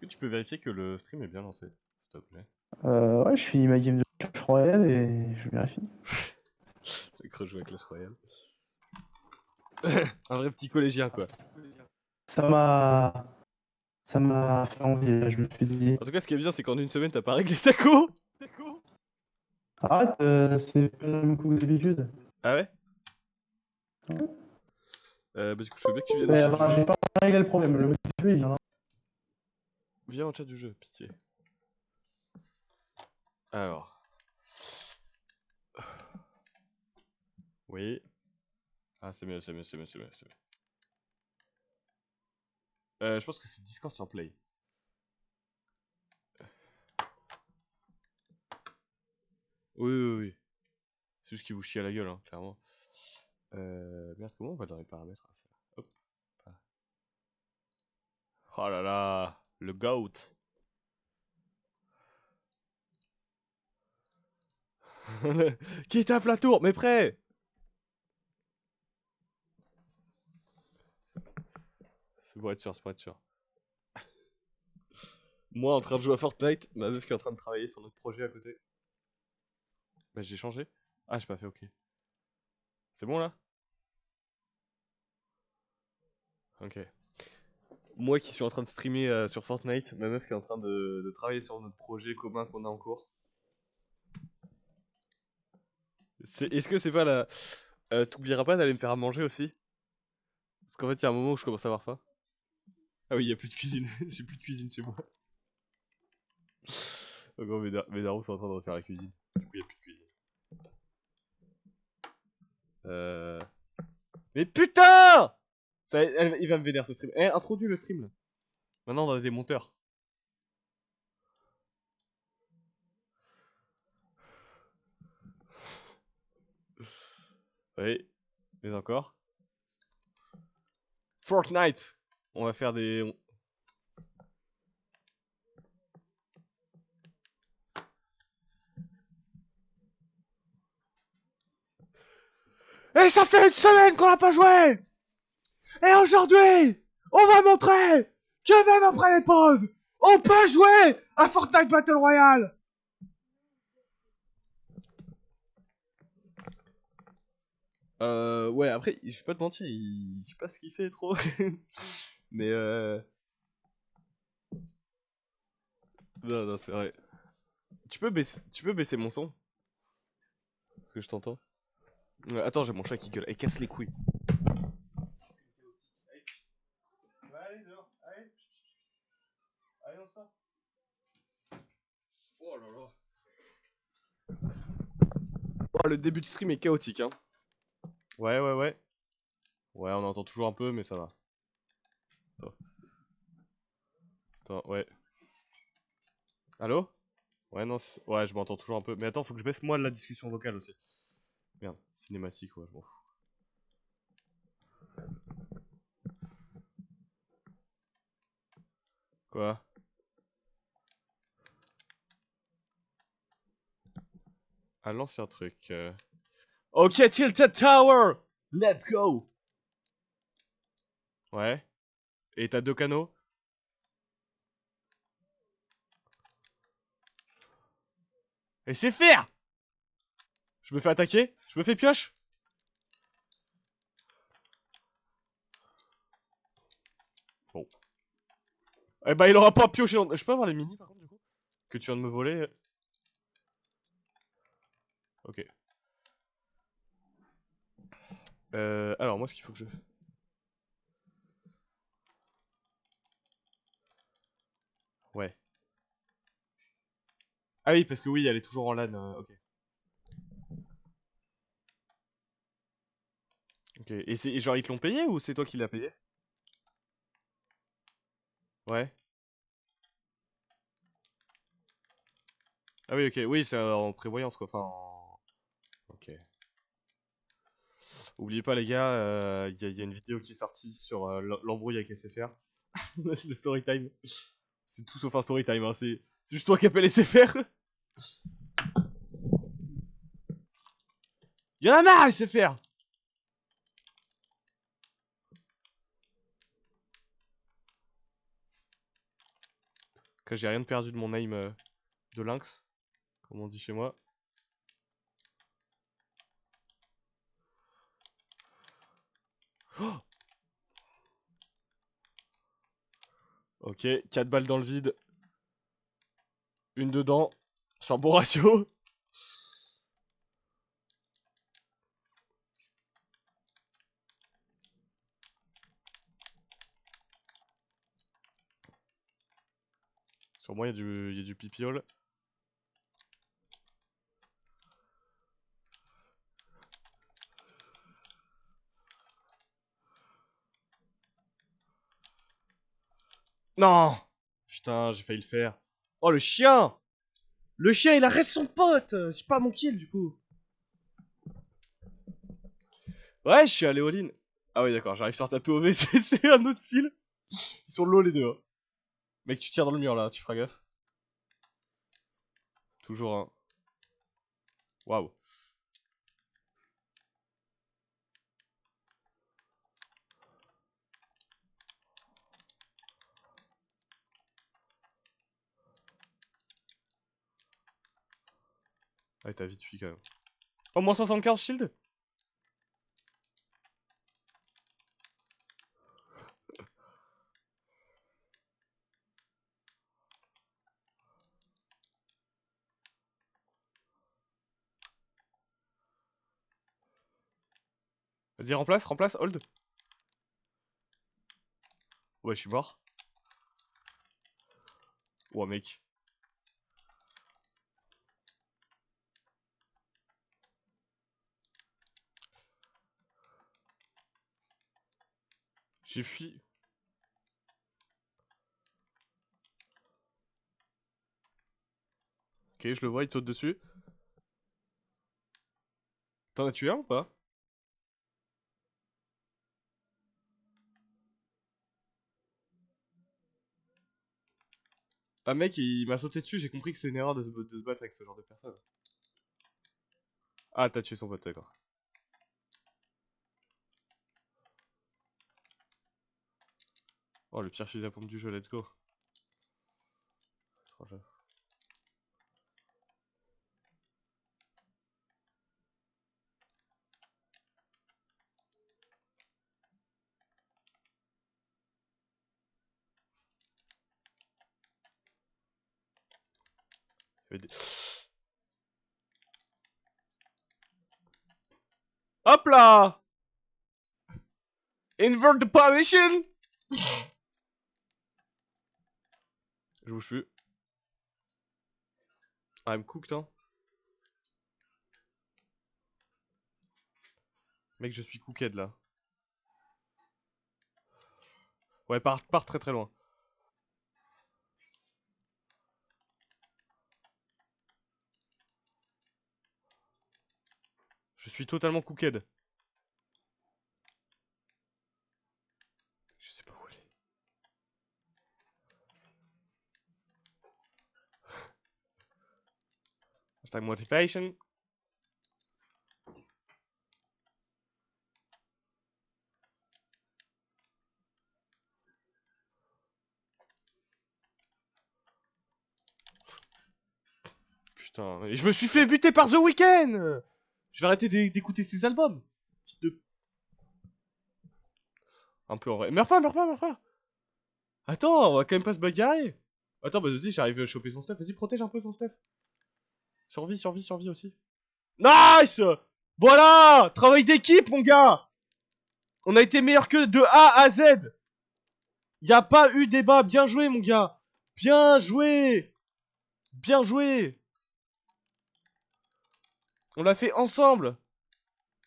tu peux vérifier que le stream est bien lancé, s'il te plaît? Ouais, je finis ma game de Clash Royale et je vérifie. J'ai cru jouer à Clash Royale. Un vrai petit collégien, quoi. Ça m'a fait envie, là, je me suis dit... En tout cas, ce qui est bien, c'est qu'en une semaine, t'as pas réglé ta co. Arrête, c'est pas le même coup que d'habitude. Ah ouais? Ouais. Bah du coup, je veux bien que tu viennes au Mais chat du j'ai jeu. pas réglé le problème, le mec il vient là. Viens au chat du jeu, pitié. Alors. Oui. Ah, c'est mieux, c'est mieux, c'est mieux, c'est mieux, c'est mieux. Je pense que c'est Discord sur Play. Oui, oui, oui. C'est juste qu'il vous chie à la gueule, hein, clairement. Merde, comment on va dans les paramètres hein, ça? Hop. Oh là là, le GOAT. Qui tape la tour, mais prêt. C'est pour être sûr, c'est pour être sûr. Moi en train de jouer à Fortnite, ma meuf qui est en train de travailler sur notre projet à côté. Bah j'ai changé. Ah j'ai pas fait ok. C'est bon là? Ok. Moi qui suis en train de streamer sur Fortnite, ma meuf qui est en train de travailler sur notre projet commun qu'on a en cours. Est-ce que c'est pas la... T'oublieras pas d'aller me faire à manger aussi? Parce qu'en fait il y a un moment où je commence à avoir faim. Ah oui, il y a plus de cuisine. J'ai plus de cuisine chez moi. En gros, mes darons sont en train de refaire la cuisine. Du coup, il y a plus de cuisine. Mais putain! Il va me vénère ce stream. Eh, introduis le stream là. Maintenant, on a des monteurs. Oui, mais encore. Fortnite! On va faire des. Et ça fait une semaine qu'on n'a pas joué! Et aujourd'hui, on va montrer que même après les pauses, on peut jouer à Fortnite Battle Royale! Ouais, après, je vais pas te mentir, je sais pas ce qu'il fait trop. Mais non, non, c'est vrai. Tu peux baisser mon son? Parce que je t'entends. Attends, j'ai mon chat qui gueule. Et casse les couilles. Allez, dehors. Allez. Allez, on sort. Oh là là. Oh, le début de stream est chaotique, hein. Ouais, ouais, ouais. Ouais, on entend toujours un peu, mais ça va. Attends. Attends, ouais. Allô? Ouais, non, ouais, je m'entends toujours un peu. Mais attends, faut que je baisse moi la discussion vocale aussi. Merde, cinématique, ouais, je m'en fous. Quoi? Ah, l'ancien truc. Ok, Tilted Tower! Let's go! Ouais. Et t'as 2 canaux? Et c'est faire! Je me fais attaquer? Je me fais pioche? Bon. Eh bah, il aura pas pioché dans... Je peux avoir les mini par contre, du coup? Que tu viens de me voler? Ok. Alors, moi, ce qu'il faut que je... Ouais. Ah oui, parce que oui, elle est toujours en LAN. Ok. Ok. Et c'est genre, ils te l'ont payé ou c'est toi qui l'as payé? Ouais. Ah oui, ok. Oui, c'est en prévoyance, quoi. Enfin, Ok. Oubliez pas, les gars, il y a une vidéo qui est sortie sur l'embrouille avec SFR. Le story time. C'est tout sauf un story time, hein. C'est juste toi qui appelles SFR. Y'en a marre, SFR! Que j'ai rien perdu de mon aim de lynx, comme on dit chez moi. Oh, ok, 4 balles dans le vide. Une dedans. C'est un bon ratio. Sur moi, il y a du pipiole. Non! Putain, j'ai failli le faire. Oh, le chien! Le chien, il arrête son pote! J'ai pas mon kill, du coup. Ouais, je suis allé all-in. Ah oui, d'accord, j'arrive sur ta POV, c'est un autre style. Ils sont low, les deux. Hein. Mec, tu tires dans le mur, là, tu feras gaffe. Toujours un... Waouh. Ah, t'as vite fui, quand même. Oh, moins 75 shield? Vas-y, remplace, hold. Ouais, je suis mort. Ouah, mec. J'ai fui. Ok, je le vois, il te saute dessus. T'en as tué un ou pas? Ah, mec, il m'a sauté dessus, j'ai compris que c'est une erreur de se battre avec ce genre de personne. Ah, t'as tué son pote, d'accord. Oh, le pire fusil à pompe du jeu, let's go. Oh, Hop là! Invert the position! Je bouge plus. I'm cooked, hein. Mec, je suis cooked là. Ouais, part très très loin. Je suis totalement cooked. Je sais pas où elle est. Hashtag motivation. Putain, et je me suis fait buter par The Weeknd! Je vais arrêter d'écouter ses albums. Fils de... Un peu en vrai. Meurs pas, meurs pas, meurs pas! Attends, on va quand même pas se bagarrer! Attends, bah vas-y, j'arrive à choper son stuff. Vas-y, protège un peu son stuff. Survie aussi. Nice! Voilà! Travail d'équipe, mon gars! On a été meilleur que de A à Z! Y a pas eu débat. Bien joué, mon gars! Bien joué! Bien joué! On l'a fait ensemble!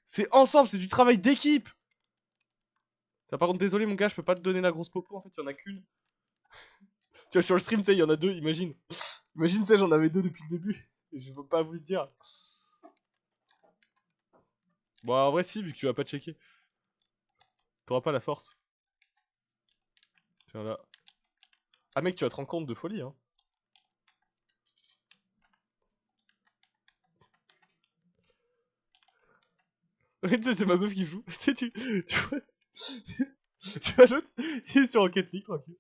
C'est ensemble, c'est du travail d'équipe! Par contre, désolé, mon gars, je peux pas te donner la grosse popo. En fait, y en a qu'une. Tu vois, sur le stream, tu sais, il y en a deux, imagine. Imagine, tu sais, j'en avais deux depuis le début. Et je veux pas voulu te dire. Bon, en vrai, si, vu que tu vas pas checker. T'auras pas la force. Tiens là. Ah, mec, tu vas te rendre compte de folie, hein. Tu sais, c'est ma meuf qui joue. Tu sais, tu vois, tu vois l'autre, il est sur Rocket League, tranquille.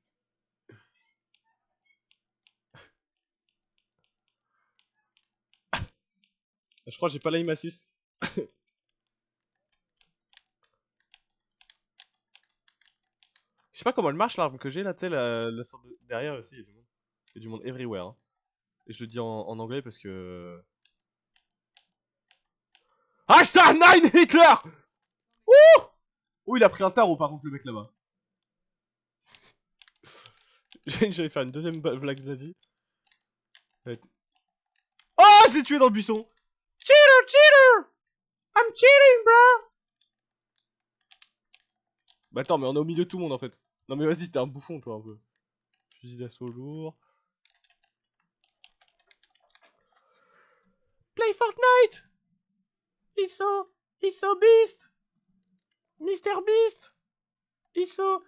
Je crois que j'ai pas l'aim assist. Je sais pas comment elle marche l'arme que j'ai là, tu sais, la sorte de... Derrière aussi, il y a du monde. Il y a du monde everywhere. Hein. Et je le dis en anglais parce que... Hashtag 9 Hitler. Ouh. Oh, il a pris un tarot par contre, le mec là-bas. J'allais faire une deuxième blague nazie. Oh, je l'ai tué dans le buisson. Cheater, cheater. I'm cheating, bro. Bah attends, mais on est au milieu de tout le monde en fait. Non mais vas-y, t'es un bouffon toi un peu. Fusil d'assaut lourd. Play Fortnite. He's so beast. Mr Beast. He's so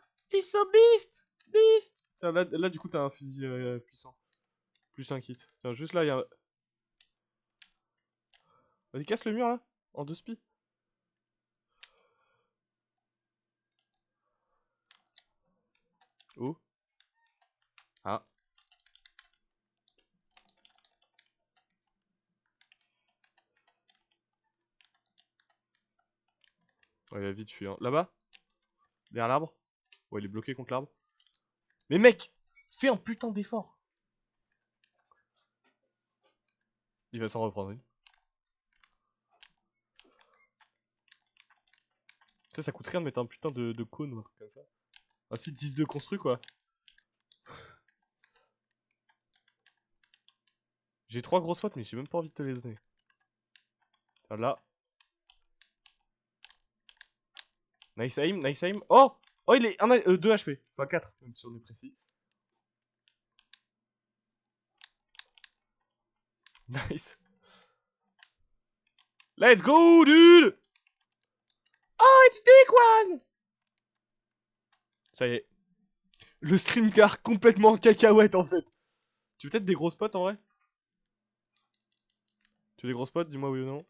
beast. Beast. Tiens, là du coup t'as un fusil puissant. Plus un kit. Tiens, juste là, il y a... Vas-y, casse le mur là. En 2 spi. Oh. Ah. Ouais, il a vite fui. Hein. Là-bas. Derrière l'arbre. Ouais, il est bloqué contre l'arbre. Mais mec, fais un putain d'effort. Il va s'en reprendre une. Tu sais, ça coûte rien de mettre un putain de cône ou un truc comme ça. Un site 10 de construit quoi. J'ai 3 grosses potes, mais j'ai même pas envie de te les donner. Là. Nice aim, nice aim. Oh! Oh, il est 2 HP. Enfin 4, même si on est précis. Nice. Let's go, dude! Oh, it's dick one! Ça y est. Le stream car complètement en cacahuète en fait. Tu veux peut-être des grosses potes en vrai? Tu veux des grosses potes? Dis-moi oui ou non.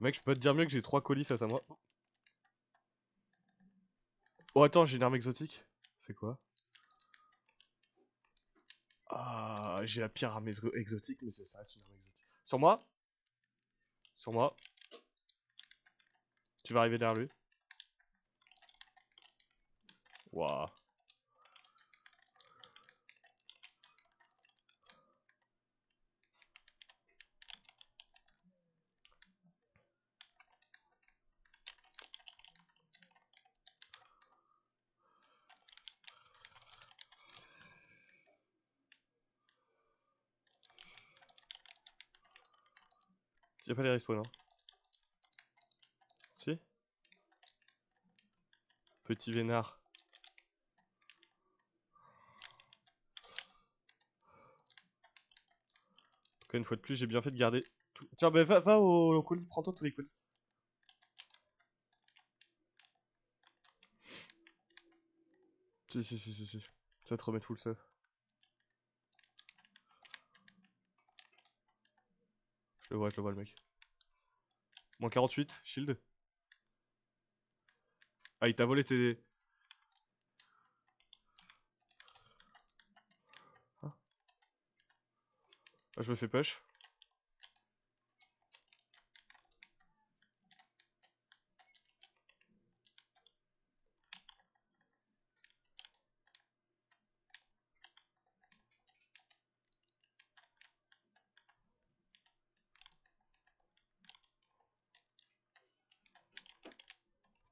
Mec, je peux pas te dire mieux que j'ai 3 colis face à moi. Oh, attends, j'ai une arme exotique. C'est quoi? Ah, j'ai la pire arme exotique, mais ça reste une arme exotique. Sur moi? Sur moi. Tu vas arriver derrière lui. Waouh. Y'a pas les respawns, hein. Si? Petit vénard. Encore une fois de plus, j'ai bien fait de garder tout. Tiens, bah va au colis, prends-toi tous les colis. Si. Tu vas te remettre full stuff. Je le vois le mec. Moins 48, shield. Ah, il t'a volé tes... Ah, je me fais push.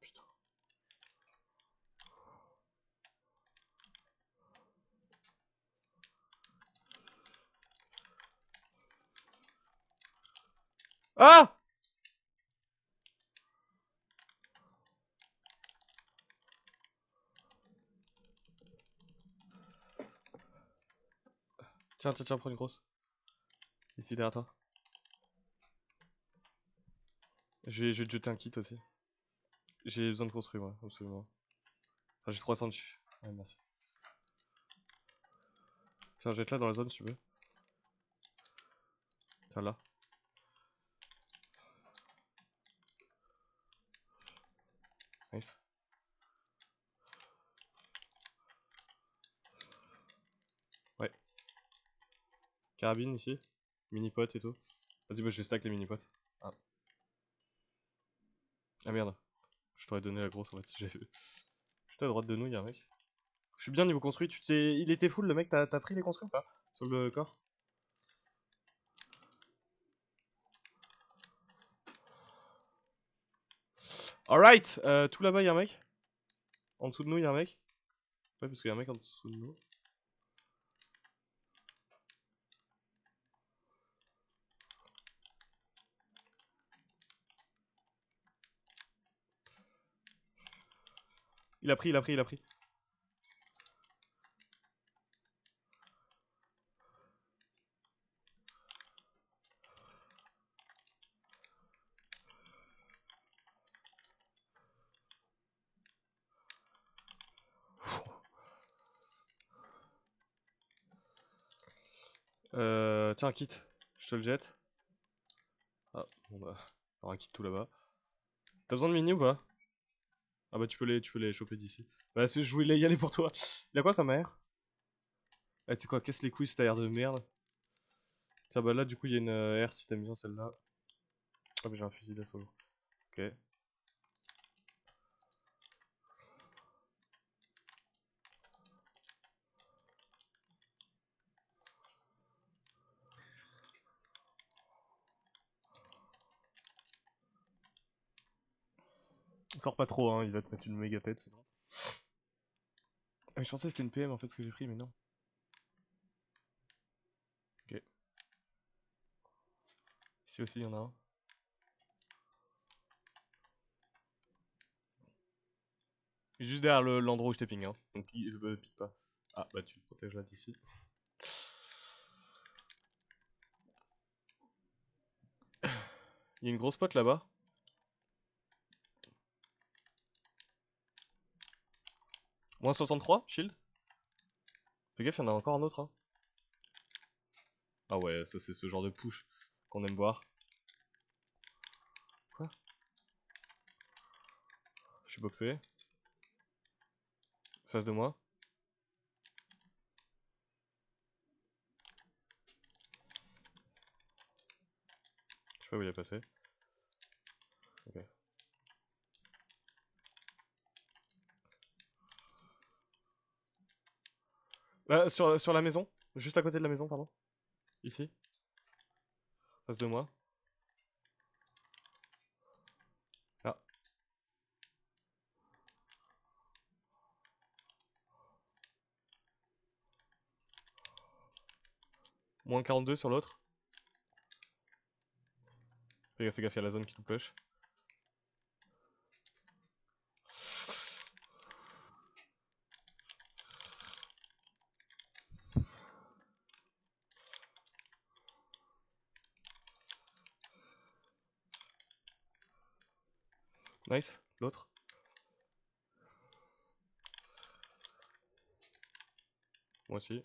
Putain. Ah! Tiens, prends une grosse. Ici derrière toi. Je vais te jeter un kit aussi. J'ai besoin de construire, moi, absolument. Enfin, j'ai 300 dessus. Ouais, merci. Tiens, jette là dans la zone si tu veux. Tiens, là. Nice. Carabine ici. Mini-pot et tout. Vas-y, bah, je vais stack les mini-pots. Ah. Ah merde. Je t'aurais donné la grosse en fait si j'avais vu. Juste à droite de nous, y'a un mec. Je suis bien niveau construit. Il était full le mec, t'as pris les construits ou pas? Sur le corps? Alright, tout là-bas y'a un mec. En dessous de nous y'a un mec. Ouais, parce qu'il y a un mec en dessous de nous. Il a pris, il a pris, il a pris. Tiens, un kit. Je te le jette. Ah, bon bah, alors un kit tout là-bas. T'as besoin de mini ou pas? Ah bah tu peux les choper d'ici. Bah je voulais y aller pour toi. Il a quoi comme air? Ah tu sais quoi, casse les couilles cet air de merde. Tiens bah là du coup il y a une air si t'aimes bien celle-là. Ah mais j'ai un fusil d'assaut. Ok. Sors pas trop hein, il va te mettre une méga tête sinon. Ah, je pensais que c'était une PM en fait ce que j'ai pris mais non. Ok. Ici aussi il y en a un. Il est juste derrière l'endroit où je t'ai ping hein. Donc je me pique pas. Ah bah tu te protèges là d'ici. Il y a une grosse pote là-bas. Moins 63, shield. Fais gaffe, il y en a encore un autre. Hein. Ah ouais, ça c'est ce genre de push qu'on aime voir. Quoi? Je suis boxé. Face de moi. Je sais pas où il est passé. Ok. Sur la maison. Juste à côté de la maison, pardon. Ici. Face de moi. Ah. Moins 42 sur l'autre. Fais gaffe, il y a la zone qui nous push. Nice. L'autre. Moi aussi.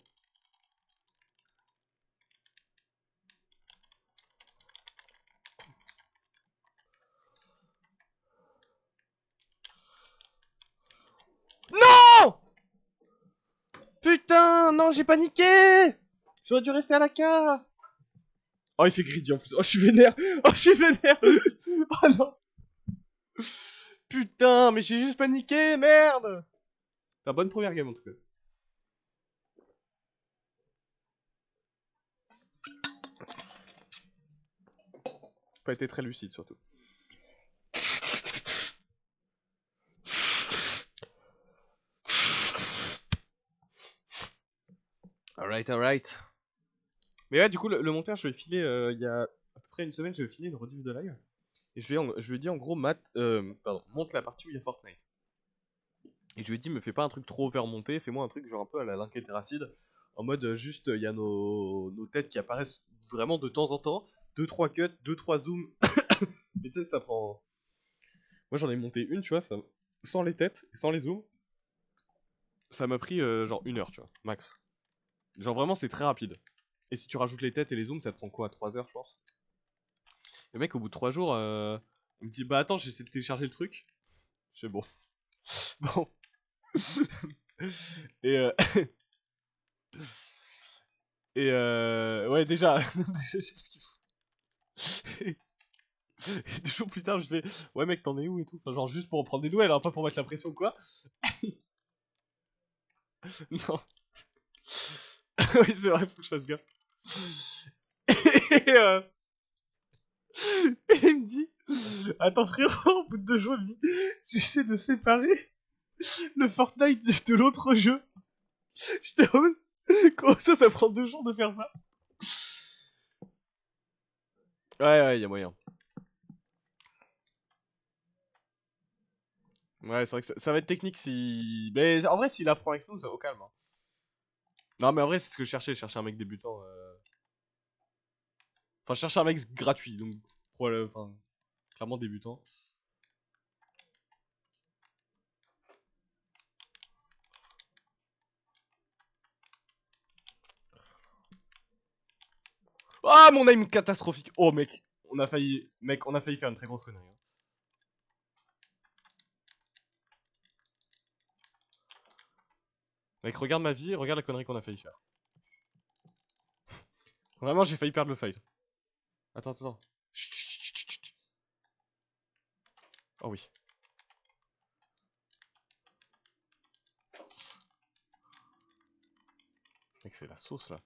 Non! Putain, non, j'ai paniqué! J'aurais dû rester à la cave. Oh, il fait greedy en plus. Oh, je suis vénère. Oh, je suis vénère. Oh non. Putain, mais j'ai juste paniqué, merde. Ta bonne première game en tout cas. Pas été très lucide surtout. Alright, alright. Mais ouais, du coup, le monteur, je lui ai filé il y a à peu près une semaine, je lui ai filé une rediff de live. Et je lui ai dit en gros, monte la partie où il y a Fortnite. Et je lui ai dit, me fais pas un truc trop remonté, fais-moi un truc genre un peu à la Linked Terracid. En mode, juste, il y a nos têtes qui apparaissent vraiment de temps en temps. 2-3 cuts, 2-3 zooms. Mais tu sais, ça prend. Moi, j'en ai monté une, tu vois, sans les têtes et sans les zooms. Ça m'a pris genre 1 heure, tu vois, max. Genre vraiment, c'est très rapide. Et si tu rajoutes les têtes et les zooms, ça te prend quoi, 3 heures, je pense. Le mec, au bout de 3 jours, il me dit, bah attends, j'essaie de télécharger le truc. Je fais bon. Bon. Et Et ouais, déjà, déjà, je sais pas ce qu'il faut. Et 2 jours plus tard, je fais ouais, mec, t'en es où et tout. Enfin, genre, juste pour reprendre des nouvelles, hein, pas pour mettre la pression ou quoi. Non. Oui, c'est vrai, faut que je fasse gaffe. Et, et il me dit attends, frérot, au bout de 2 jours, il me dit j'essaie de séparer le Fortnite de l'autre jeu. J'étais en mode comment ça prend 2 jours de faire ça? Ouais, ouais, y'a moyen. Ouais, c'est vrai que ça va être technique si. Mais en vrai, s'il apprend avec nous, ça va au calme, hein. Non, mais en vrai, c'est ce que je cherchais. Je cherchais un mec débutant. Enfin, je cherchais un mec gratuit, donc. Enfin, clairement débutant. Ah, mon aim catastrophique. Oh, mec. On a failli. Mec, on a failli faire une très grosse connerie, hein. Mec, regarde ma vie, regarde la connerie qu'on a failli faire. Vraiment, j'ai failli perdre le fight. Attends, attends. Chut, chut, chut, chut, chut. Oh oui. Mec, c'est la sauce là.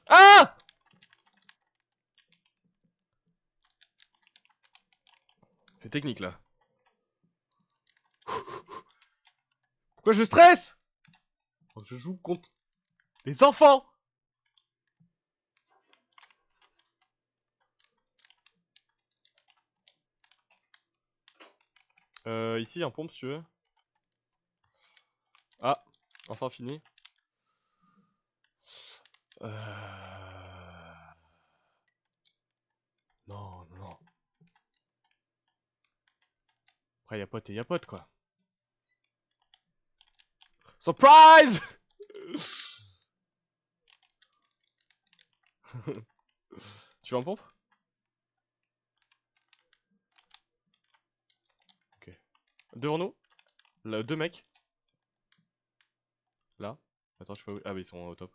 Ah! C'est technique là. Pourquoi je stresse? Je joue contre des enfants! Ici, un pompe si tu veux. Ah, enfin fini. Non, non, non. Après, y'a pote et y'a pote, quoi. Surprise! Tu veux un pompe? Ok. Devant nous, là, 2 mecs. Là. Attends, je sais pas où. Ah, bah, ils sont au top.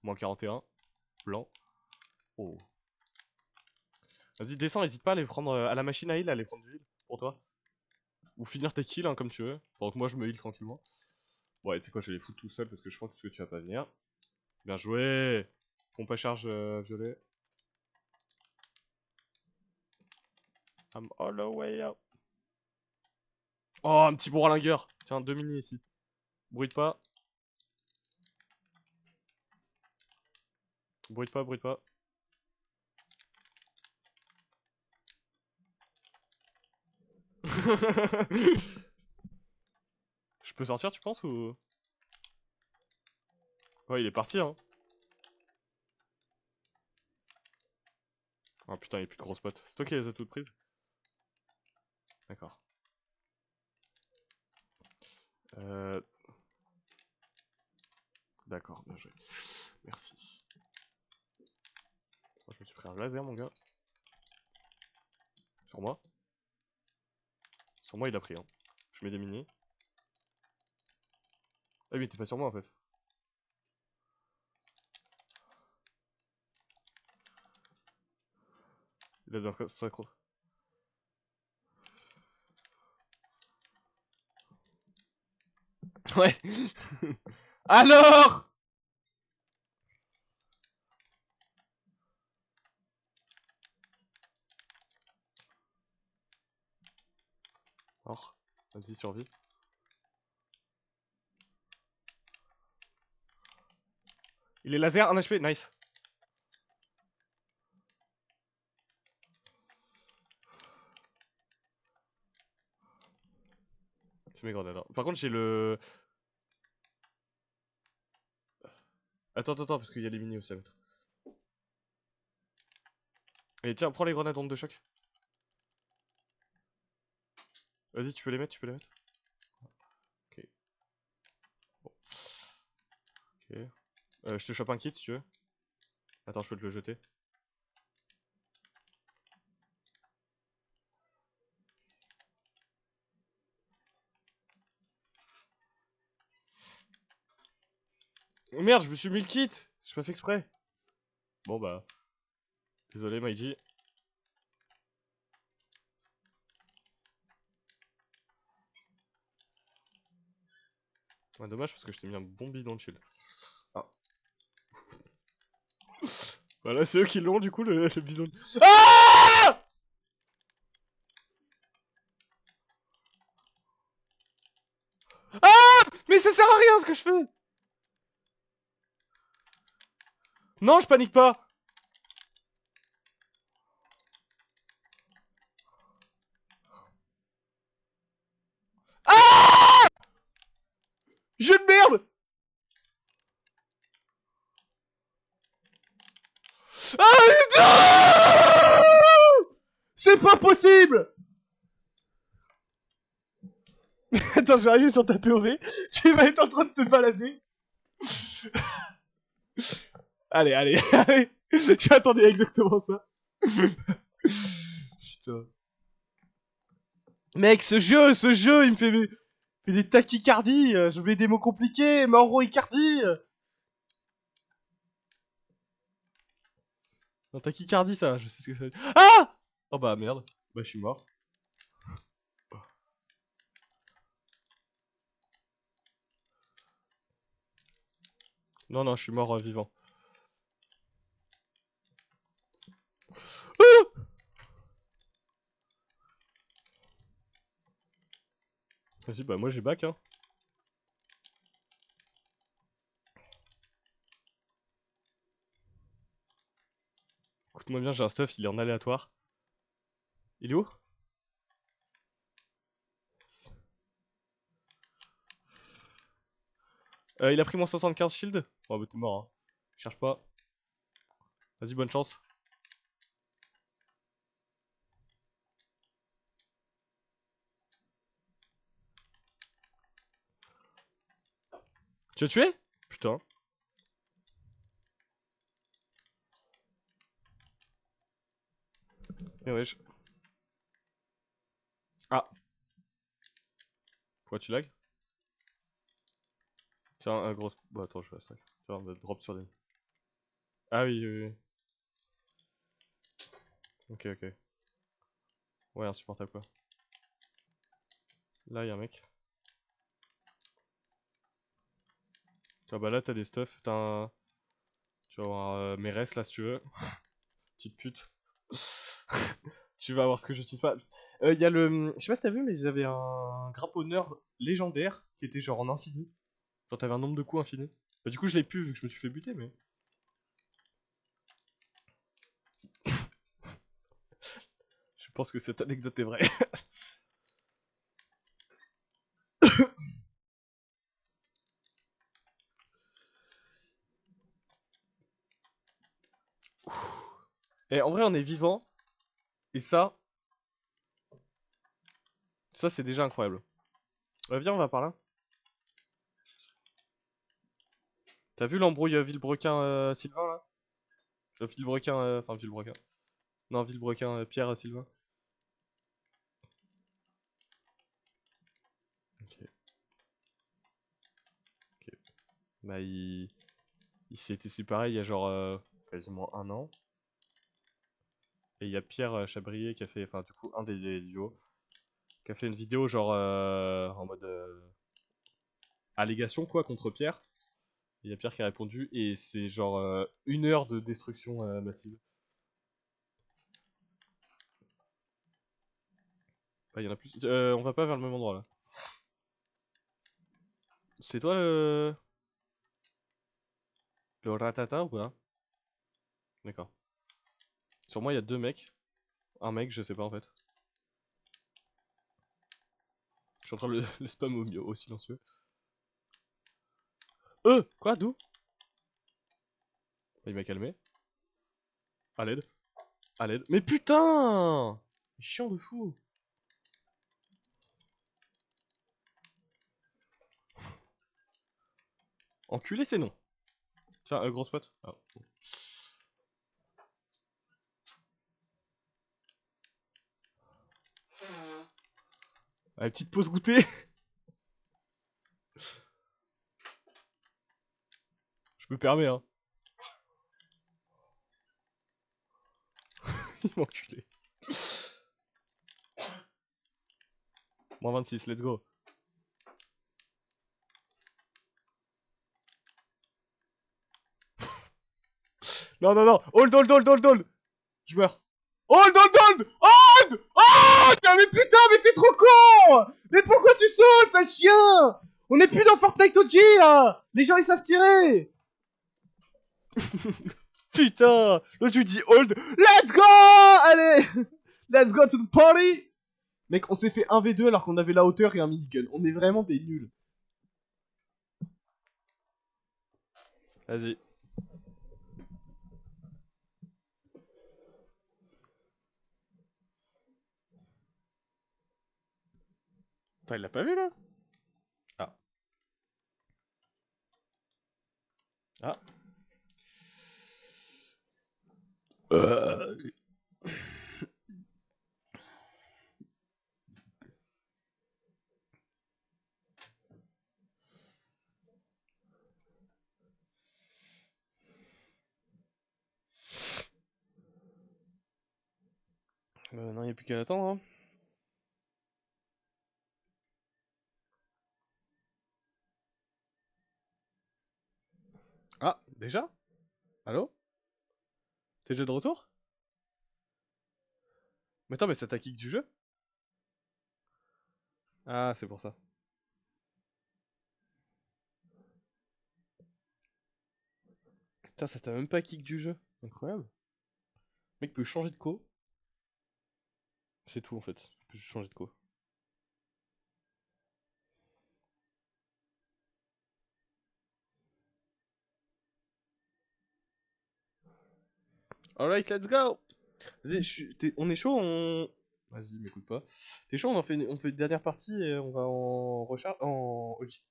Moins 41. Blanc. Oh. Vas-y, descends, hésite pas à les prendre à la machine à heal, à les prendre du heal pour toi. Ou finir tes kills, hein, comme tu veux. Pendant que moi je me heal tranquillement. Ouais, tu sais quoi, je vais les foutre tout seul parce que je pense que tu vas pas venir. Bien joué! Pompe à charge violet. I'm all the way up. Oh, un petit bourlingueur. Tiens, 2 mini ici. Bruite pas. Bruite pas, bruite pas. Je peux sortir, tu penses, ou... Ouais, il est parti, hein. Oh putain, il n'y a plus de gros spots. C'est toi qui les as toutes prises? D'accord. Euh... D'accord, bien joué. Merci. Moi, je me suis pris un laser, mon gars. Sur moi. Sur moi, il a pris, hein. Je mets des mini. Ah oui, t'es pas sur moi, en fait. Il a de synchro. Ouais. Alors! Or, vas-y, survie. Il est laser, 1 HP, nice. C'est mes grenades. Hein. Par contre, j'ai le... Attends, attends, attends, parce qu'il y a les mini aussi à mettre. Et tiens, prends les grenades ondes de choc. Vas-y, tu peux les mettre, tu peux les mettre. Ok. Bon. Ok. Je te chope un kit si tu veux. Attends, je peux te le jeter. Oh merde, je me suis mis le kit. J'ai pas fait exprès. Bon bah. Désolé, Maïji. Ouais, dommage parce que je t'ai mis un bon bidon de shield. Ah. Voilà, c'est eux qui l'ont du coup, le bidon. Ah! Ah! Mais ça sert à rien ce que je fais! Non, je panique pas! Ah! Jeu de merde! Ah, non! C'est pas possible! Attends, je vais arriver sur ta POV. Tu vas être en train de te balader. Allez, allez, allez. J'attendais exactement ça. Putain. Mec, ce jeu, il me fait des tachycardies. Je mets des mots compliqués. Mauro-Icardi. Non, tachycardie, ça, je sais ce que c'est. Ah! Oh bah merde. Bah, je suis mort. Non, non, je suis mort vivant. Ah! Vas-y, bah moi j'ai back, hein. Écoute-moi bien, j'ai un stuff, il est en aléatoire. Il est où? Il a pris mon 75 shield. Oh bah t'es mort, hein. Cherche pas. Vas-y, bonne chance. Tu as tué? Putain. Eh wesh. Ah. Pourquoi tu lag? Tiens, grosse... Bah attends, je vais stack. Tiens, on va drop sur des... Ah oui, oui, oui. Ok, ok. Ouais, insupportable quoi. Là, y'a un mec. Ah bah là, t'as des stuff. T'as un... Tu vas avoir mes restes là si tu veux. Petite pute. Tu vas voir ce que j'utilise pas. Y a le... Je sais pas si t'as vu, mais j'avais un grapponneur légendaire qui était genre en infini. Genre t'avais un nombre de coups infini. Bah du coup je l'ai plus vu que je me suis fait buter, mais... Je pense que cette anecdote est vraie. Et en vrai on est vivant. Et ça c'est déjà incroyable. Viens, on va par là. T'as vu l'embrouille Villebrequin Sylvain là? Villebrequin, enfin Villebrequin. Non, Villebrequin Pierre Sylvain. Ok. Ok. Bah il s'était séparé il y a genre quasiment un an. Et il y a Pierre Chabrier qui a fait, enfin du coup un des duos, qui a fait une vidéo genre en mode allégation quoi contre Pierre. Il y a Pierre qui a répondu et c'est genre 1 heure de destruction massive. Bah, il y en a plus. On va pas vers le même endroit là. C'est toi le ratata ou pas? D'accord. Sur moi il y a 2 mecs. Un mec, je sais pas en fait. Je suis en train de le spam au silencieux. Quoi? D'où? Il m'a calmé. À l'aide. À l'aide. Mais putain! Chiant de fou. Enculé, c'est non. Tiens, gros spot. Ah. Allez, petite pause goûter. Je me permets, hein. Il m'a enculé. Moins 26, let's go. Non, non, non. Hold, hold, hold, hold, hold. Je meurs. Hold, hold, hold. Hold. Hold. Mais putain, mais t'es trop con. Mais pourquoi tu sautes, sale chien? On est plus dans Fortnite OG, là. Les gens, ils savent tirer. Putain. Là, tu dis hold. Let's go. Allez. Let's go to the party. Mec, on s'est fait 1v2 alors qu'on avait la hauteur et un minigun. On est vraiment des nuls. Vas-y. Attends, il l'a pas vu là? Ah. Ah. Non, y'a plus qu'à l'attendre, hein. Ah, déjà? Allô? T'es déjà de retour? Mais attends, mais ça t'a kick du jeu? Ah, c'est pour ça. Putain, ça t'a même pas kick du jeu. Incroyable. Le mec peut changer de co. C'est tout en fait. Il peut juste changer de co. Alright, let's go! Vas-y, on est chaud, on. Vas-y, m'écoute pas. T'es chaud, on fait une dernière partie et on va en recharge. En OG.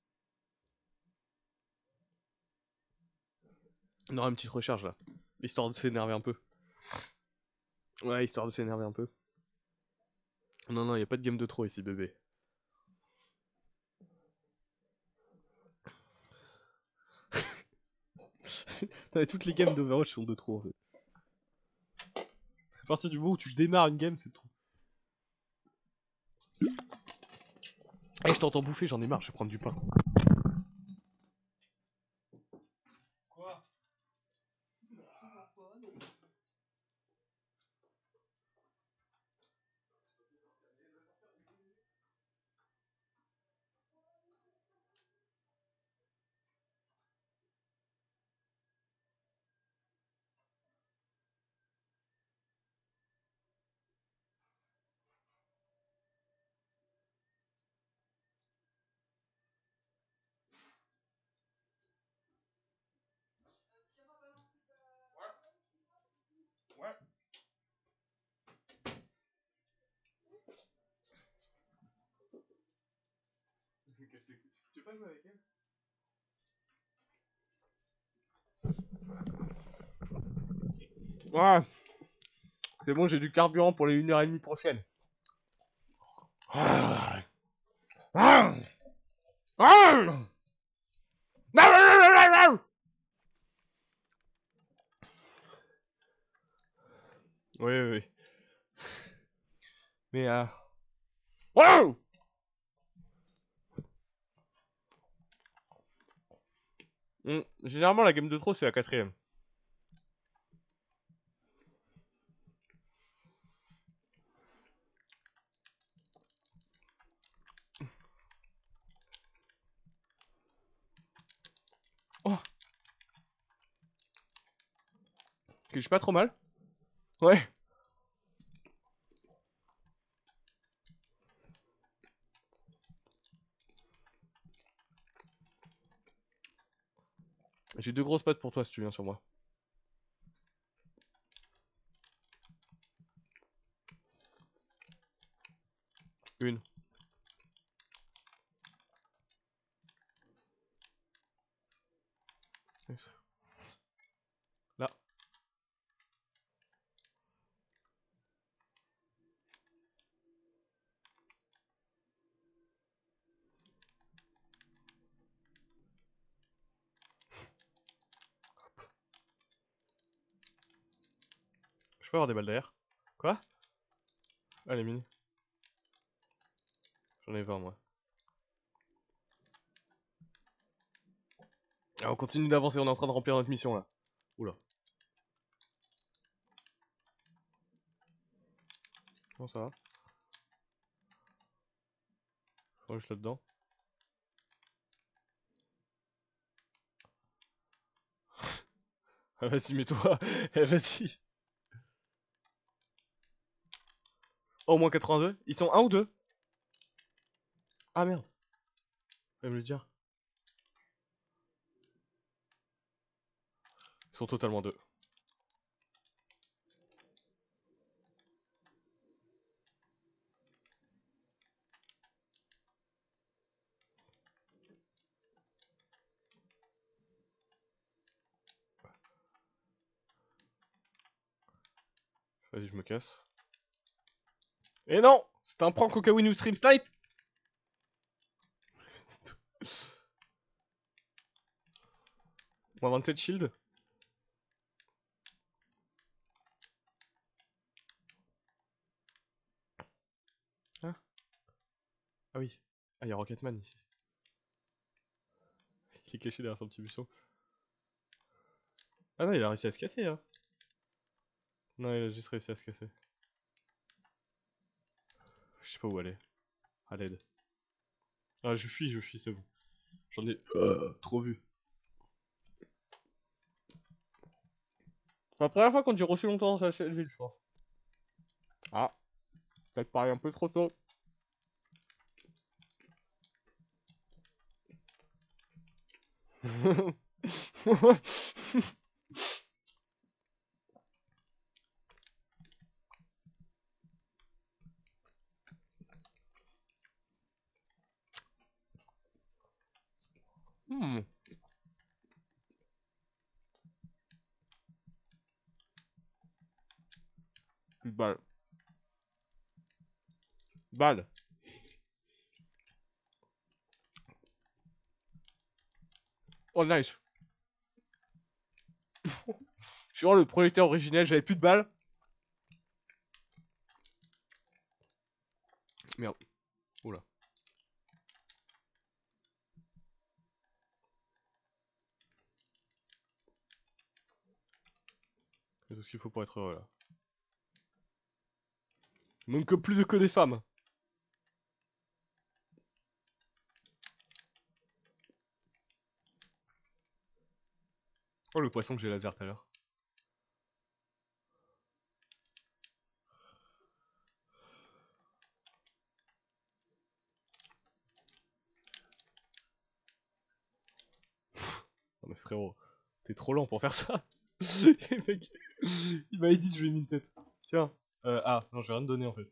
On aura une petite recharge là. Histoire de s'énerver un peu. Ouais, histoire de s'énerver un peu. Non, non, y a pas de game de trop ici, bébé. Non, mais toutes les games d'Overwatch sont de trop en fait. À partir du moment où tu démarres une game, c'est trop. Eh, je t'entends bouffer, j'en ai marre, je vais prendre du pain. Quoi? Ouais. Je vais casser les couilles. Tu veux pas jouer avec elle? Ouais. C'est bon, j'ai du carburant pour les 1h30 prochaines. Ah. Ah. Ah. Oui, oui, oui. Mais wow. Généralement, la game de trop, c'est la quatrième. Oh. Que j'ai pas trop mal. Ouais. J'ai 2 grosses pattes pour toi si tu viens sur moi. Une. Là. peux avoir des balles d'air? Quoi? Ah, les mines. J'en ai 20 moi. Ah, on continue d'avancer, on est en train de remplir notre mission là. Oula. Comment ça va? Oh, je suis là-dedans. Ah, vas-y, mets-toi. Eh, vas-y. Oh, moins 82. Ils sont 1 ou 2? Ah merde. Fallait me le dire. Ils sont totalement 2. Vas-y, je me casse. Et non! C'était un prank au cas où il nous stream snipe! Moins 27 shield. Ah, ah oui. Ah, y'a Rocketman ici. Il est caché derrière son petit buisson. Ah non, il a réussi à se casser, hein. Non, il a juste réussi à se casser. Je sais pas où aller. À l'aide. Ah, je fuis, c'est bon. J'en ai trop vu. C'est la première fois qu'on dure aussi longtemps dans cette ville, je crois. Ah, peut-être pareil un peu trop tôt. Hmm. Balle. Balle. Oh, nice. Je suis vraiment le projecteur originel, j'avais plus de balles. Merde. Oula. C'est tout ce qu'il faut pour être heureux là. Donc plus de que des femmes. Oh le poisson que j'ai laser tout à l'heure. Non mais frérot, t'es trop lent pour faire ça. Mec, il m'a dit je lui ai mis une tête. Tiens. Ah, non, je vais rien te donner en fait.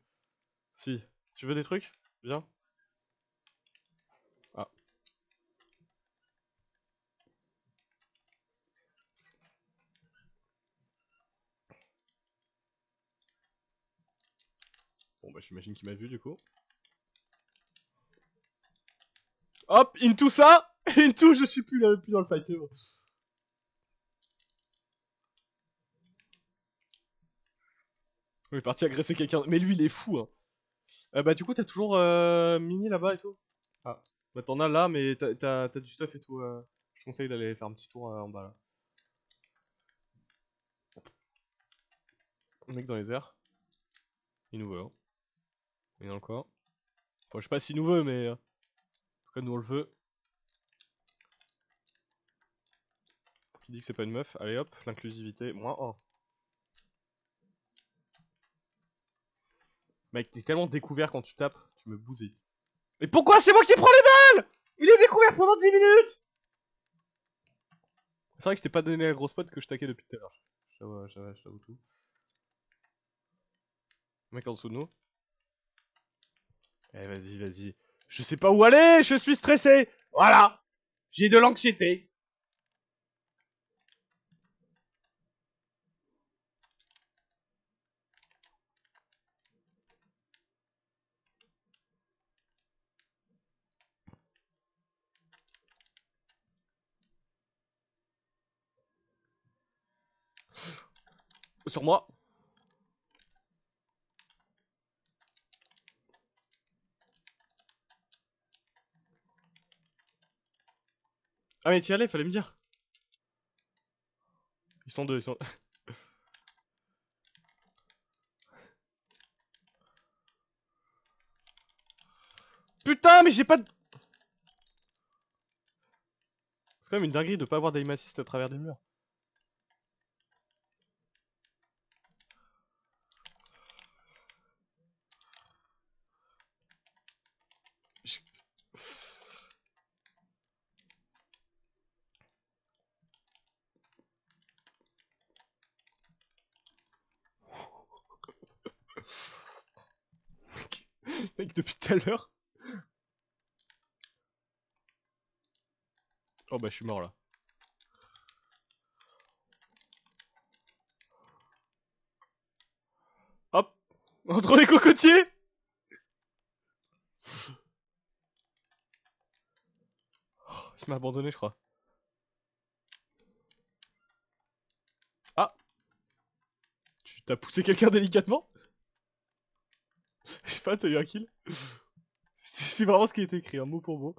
Si. Tu veux des trucs? Viens. Ah. Bon bah j'imagine qu'il m'a vu du coup. Hop, into ça. Into, je suis plus là, plus dans le fight, c'est bon. On est parti agresser quelqu'un. Mais lui il est fou hein. Bah du coup t'as toujours Mini là-bas et tout. Ah. Bah t'en as là mais t'as du stuff et tout. Je conseille d'aller faire un petit tour en bas là. Le mec dans les airs. Il nous veut hein. Il est dans le coin. Enfin, je sais pas s'il nous veut mais... en tout cas nous on le veut. Qui dit que c'est pas une meuf. Allez hop, l'inclusivité. Moins 1. Mec, t'es tellement découvert quand tu tapes, tu me bousilles. Mais pourquoi c'est moi qui prends les balles? Il est découvert pendant 10 minutes. C'est vrai que je t'ai pas donné la grosse pote que je taquais depuis tout à l'heure. Je t'avoue tout. Le mec en dessous de nous. Eh vas-y, vas-y. Je sais pas où aller, je suis stressé. Voilà. J'ai de l'anxiété. Sur moi. Ah mais t'y allais, fallait me dire. Ils sont deux, ils sont... Putain, mais j'ai pas de... C'est quand même une dinguerie de pas avoir d'aim assist à travers des murs. Je- Mec, depuis tout à l'heure... Oh bah je suis mort là. Hop. Entre les cocotiers. Il m'a abandonné je crois. Ah. Tu t'as poussé quelqu'un délicatement? Je sais pas, t'as eu un kill? C'est vraiment ce qui a été écrit, un mot pour mot.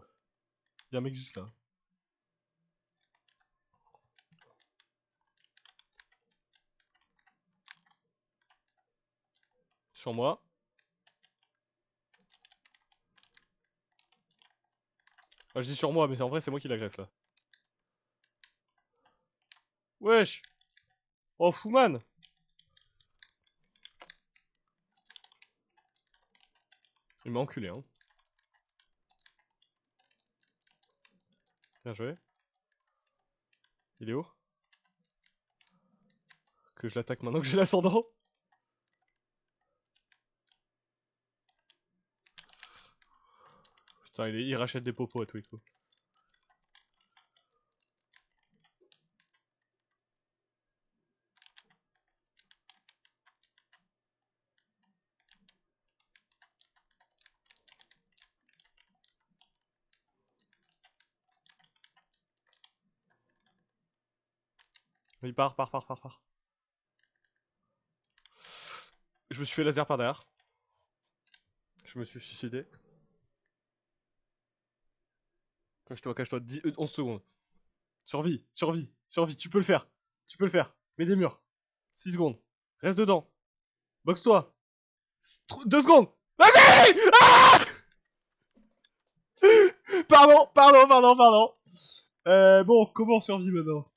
Y'a un mec juste là. Sur moi. Ah, je dis sur moi, mais en vrai c'est moi qui l'agresse là. Wesh. Oh Fouman. Il m'a enculé hein. Bien joué. Il est où? Que je l'attaque maintenant que j'ai l'ascendant. Putain, il rachète des popos à tous les coups. Il part. Je me suis fait laser par derrière. Je me suis suicidé. Cache-toi, 11 secondes. Survie, tu peux le faire. Tu peux le faire. Mets des murs. 6 secondes. Reste dedans. Boxe-toi. 2 secondes. Vas-y. Ah pardon. Bon, comment on survit maintenant?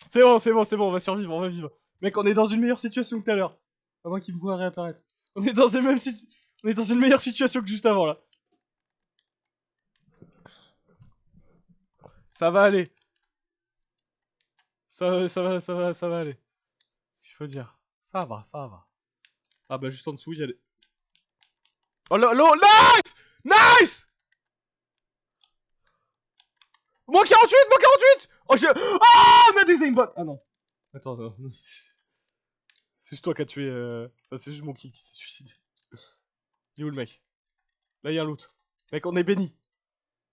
C'est bon, on va survivre, on va vivre. Mec, on est dans une meilleure situation que tout à l'heure. Avant qu'il me voit réapparaître. On est dans une on est dans une meilleure situation que juste avant là. Ça va aller. Ça va aller. Ce qu'il faut dire. Ça va. Ah bah juste en dessous, il y a des... Oh là, nice. Nice. Moins 48. Oh, oh, on a des aimbots. Ah non. Attends, non. C'est juste toi qui as tué... Enfin, c'est juste mon kill qui s'est suicidé. Il est où le mec? Là, il y a un loot. Mec, on est béni.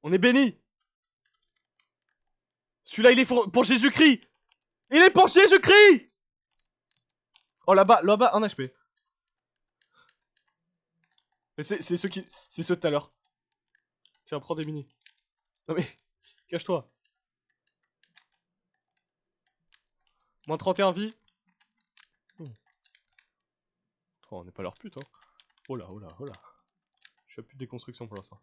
On est béni. Celui-là, il est pour Jésus-Christ. Il est pour Jésus-Christ. Oh, là-bas, 1 HP. C'est ceux qui... C'est ceux de tout à l'heure. Tiens, prends des minis. Non mais... Cache-toi. Moins 31 vies. Oh, on n'est pas leur pute, hein. Oh là. Je suis à plus de déconstruction pour l'instant.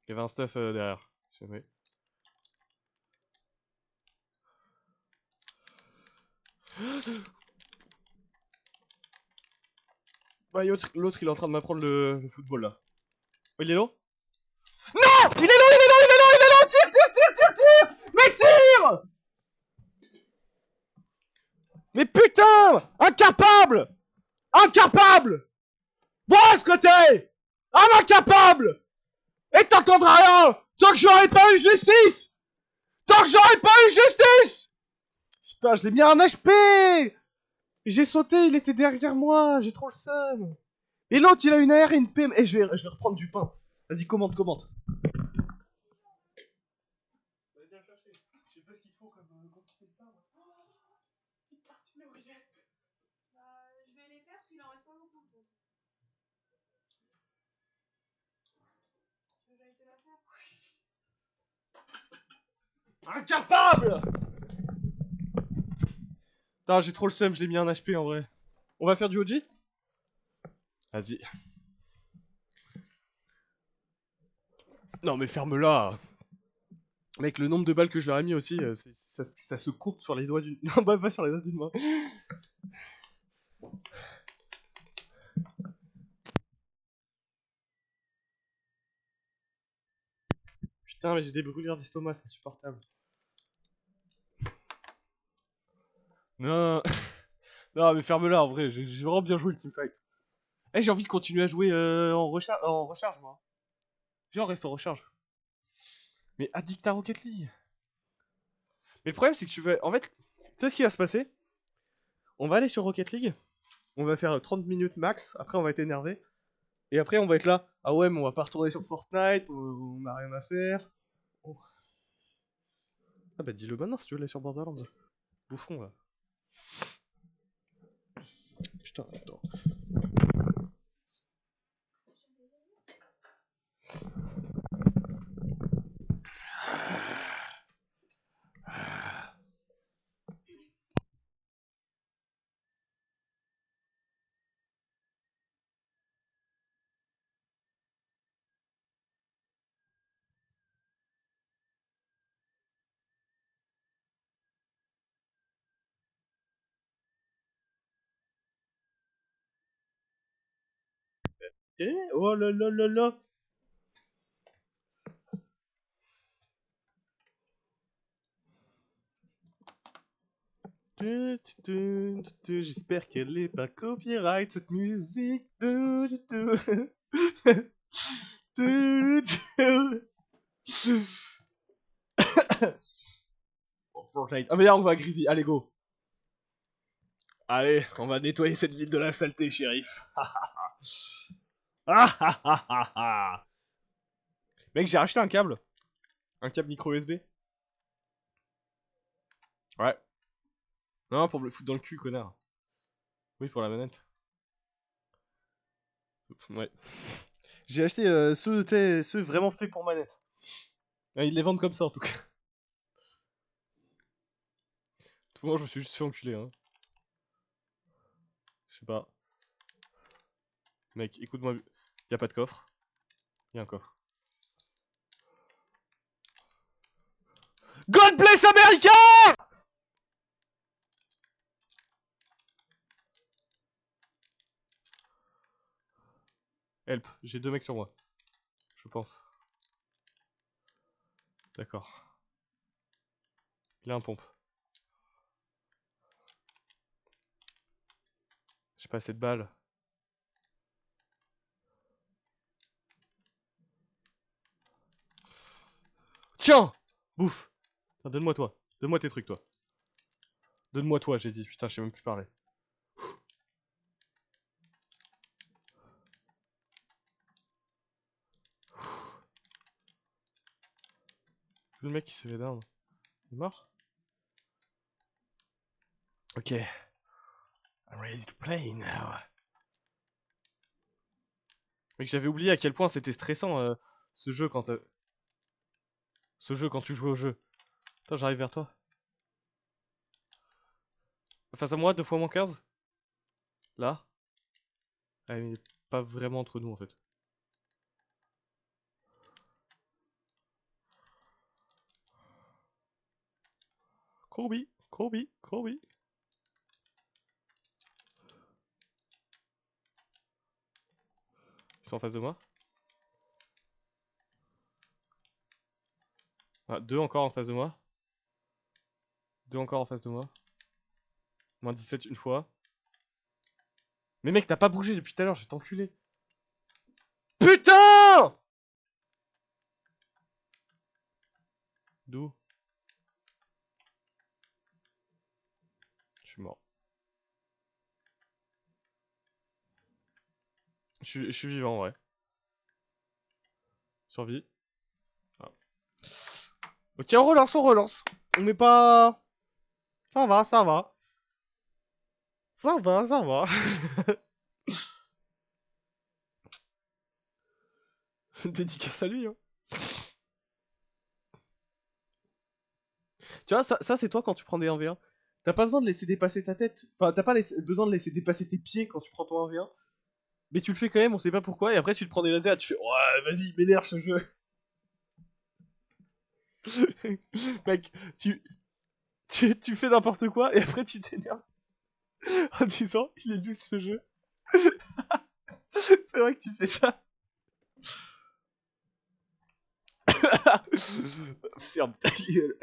Il y avait un stuff derrière. Si jamais. Ouais, l'autre il est en train de m'apprendre le football là. Oh, il est là? Non! Il est là! Tire! Mais tire! Mais putain! Incapable! Voilà ce que t'es! Un incapable! Et t'entendras rien! Tant que j'aurais pas eu justice! Putain, je l'ai mis à un HP! J'ai sauté, il était derrière moi, j'ai trop le seum. Et l'autre, il a une AR et une PM. Et je vais reprendre du pain. Vas-y, commande. Vas-y, viens chercher. Je sais pas ce qu'il faut comme quantité de pain. Petite tartine oreillette. Je vais les faire parce qu'il en reste pas beaucoup. Incapable! Putain, j'ai trop le seum, je l'ai mis un HP en vrai. On va faire du OG? Vas-y. Non mais ferme-la! Mec, le nombre de balles que je leur ai mis aussi, ça se compte sur les doigts d'une... Non, bah pas sur les doigts d'une main. Putain, mais j'ai des brûlures d'estomac, c'est insupportable. Non, non, mais ferme-la en vrai, j'ai vraiment bien joué le teamfight. Eh, j'ai envie de continuer à jouer en recharge, moi. Viens, on reste en recharge. Mais addict à Rocket League. Mais le problème, c'est que tu vas... En fait, tu sais ce qui va se passer? On va aller sur Rocket League, on va faire 30 minutes max, après on va être énervé. Et après, on va être là. Ah ouais, mais on va pas retourner sur Fortnite, on a rien à faire. Oh. Ah bah dis-le maintenant si tu veux aller sur Borderlands. Bouffon là. Putain, attends. Eh, oh là là là là. J'espère qu'elle est pas copyright cette musique. Oh, Fortnite. Ah mais là on va à Grisy, allez go. Allez, on va nettoyer cette ville de la saleté, shérif. Mec, j'ai racheté un câble. Un câble micro USB. Ouais. Non, pour me le foutre dans le cul, connard. Oui, pour la manette. Ouais. J'ai acheté ceux, ceux vraiment faits pour manette. Ils les vendent comme ça en tout cas. Tout le monde, je me suis juste fait enculer. Hein. Je sais pas. Mec, écoute-moi. Y a pas de coffre. Y a un coffre. God bless America! Help, j'ai 2 mecs sur moi. Je pense. D'accord. Il a un pompe. J'ai pas assez de balles. Tiens! Bouffe! Donne-moi toi. Donne-moi tes trucs, toi. Donne-moi toi, j'ai dit. Putain, je sais même plus parler. Le mec qui se fait down. Il est mort? Ok. I'm ready to play now. Mec, j'avais oublié à quel point c'était stressant ce jeu quand tu jouais au jeu. Attends, j'arrive vers toi. Face à moi, 2 fois moins 15. Là. Ah, mais pas vraiment entre nous en fait. Kobe, Kobe, Kobe. Ils sont en face de moi. Ah, 2 encore en face de moi. 2 encore en face de moi. Moins 17 une fois. Mais mec, t'as pas bougé depuis tout à l'heure, je vais t'enculer. Putain! D'où? Je suis mort. Je suis vivant, ouais. Survie. Ah. Ok, on relance, on relance. On n'est pas... Ça va, ça va. Ça va, ça va. Dédicace à lui, hein. Tu vois, ça c'est toi quand tu prends des 1v1. T'as pas besoin de laisser dépasser ta tête. Enfin, t'as pas besoin de laisser dépasser tes pieds quand tu prends ton 1v1. Mais tu le fais quand même, on sait pas pourquoi. Et après, tu te prends des lasers, tu fais ouais, vas-y, il m'énerve ce jeu. Mec, tu fais n'importe quoi et après tu t'énerves en disant il est nul ce jeu. C'est vrai que tu fais ça. Ferme ta gueule.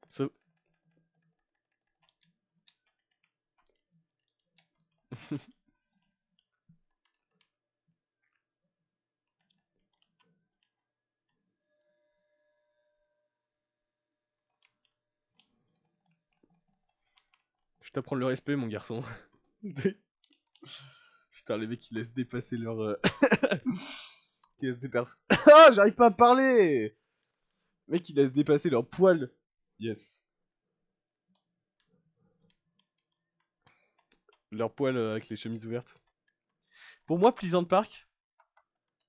Ce- Je t'apprends le respect, mon garçon. Putain, les mecs qui laissent dépasser leur. Qui laissent dépasser. Ah, j'arrive pas à parler! Les mecs qui laissent dépasser leur poil. Yes. Leur poil avec les chemises ouvertes. Pour moi, Pleasant Park,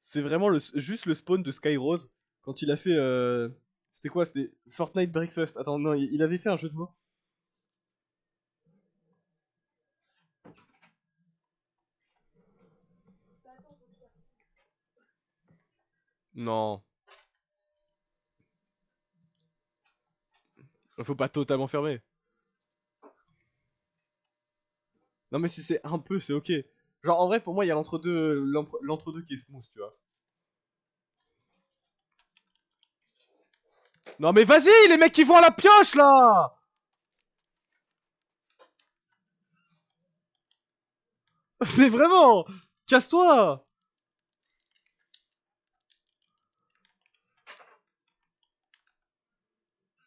c'est vraiment juste le spawn de Skyrose. Quand il a fait. C'était quoi? C'était Fortnite Breakfast. Attends, non, il avait fait un jeu de mots. Non. Faut pas totalement fermer. Non, mais si c'est un peu, c'est ok. Genre, en vrai, pour moi, il y a l'entre-deux qui est smooth, tu vois. Non, mais vas-y, les mecs qui vont à la pioche, là! Mais vraiment! Casse-toi!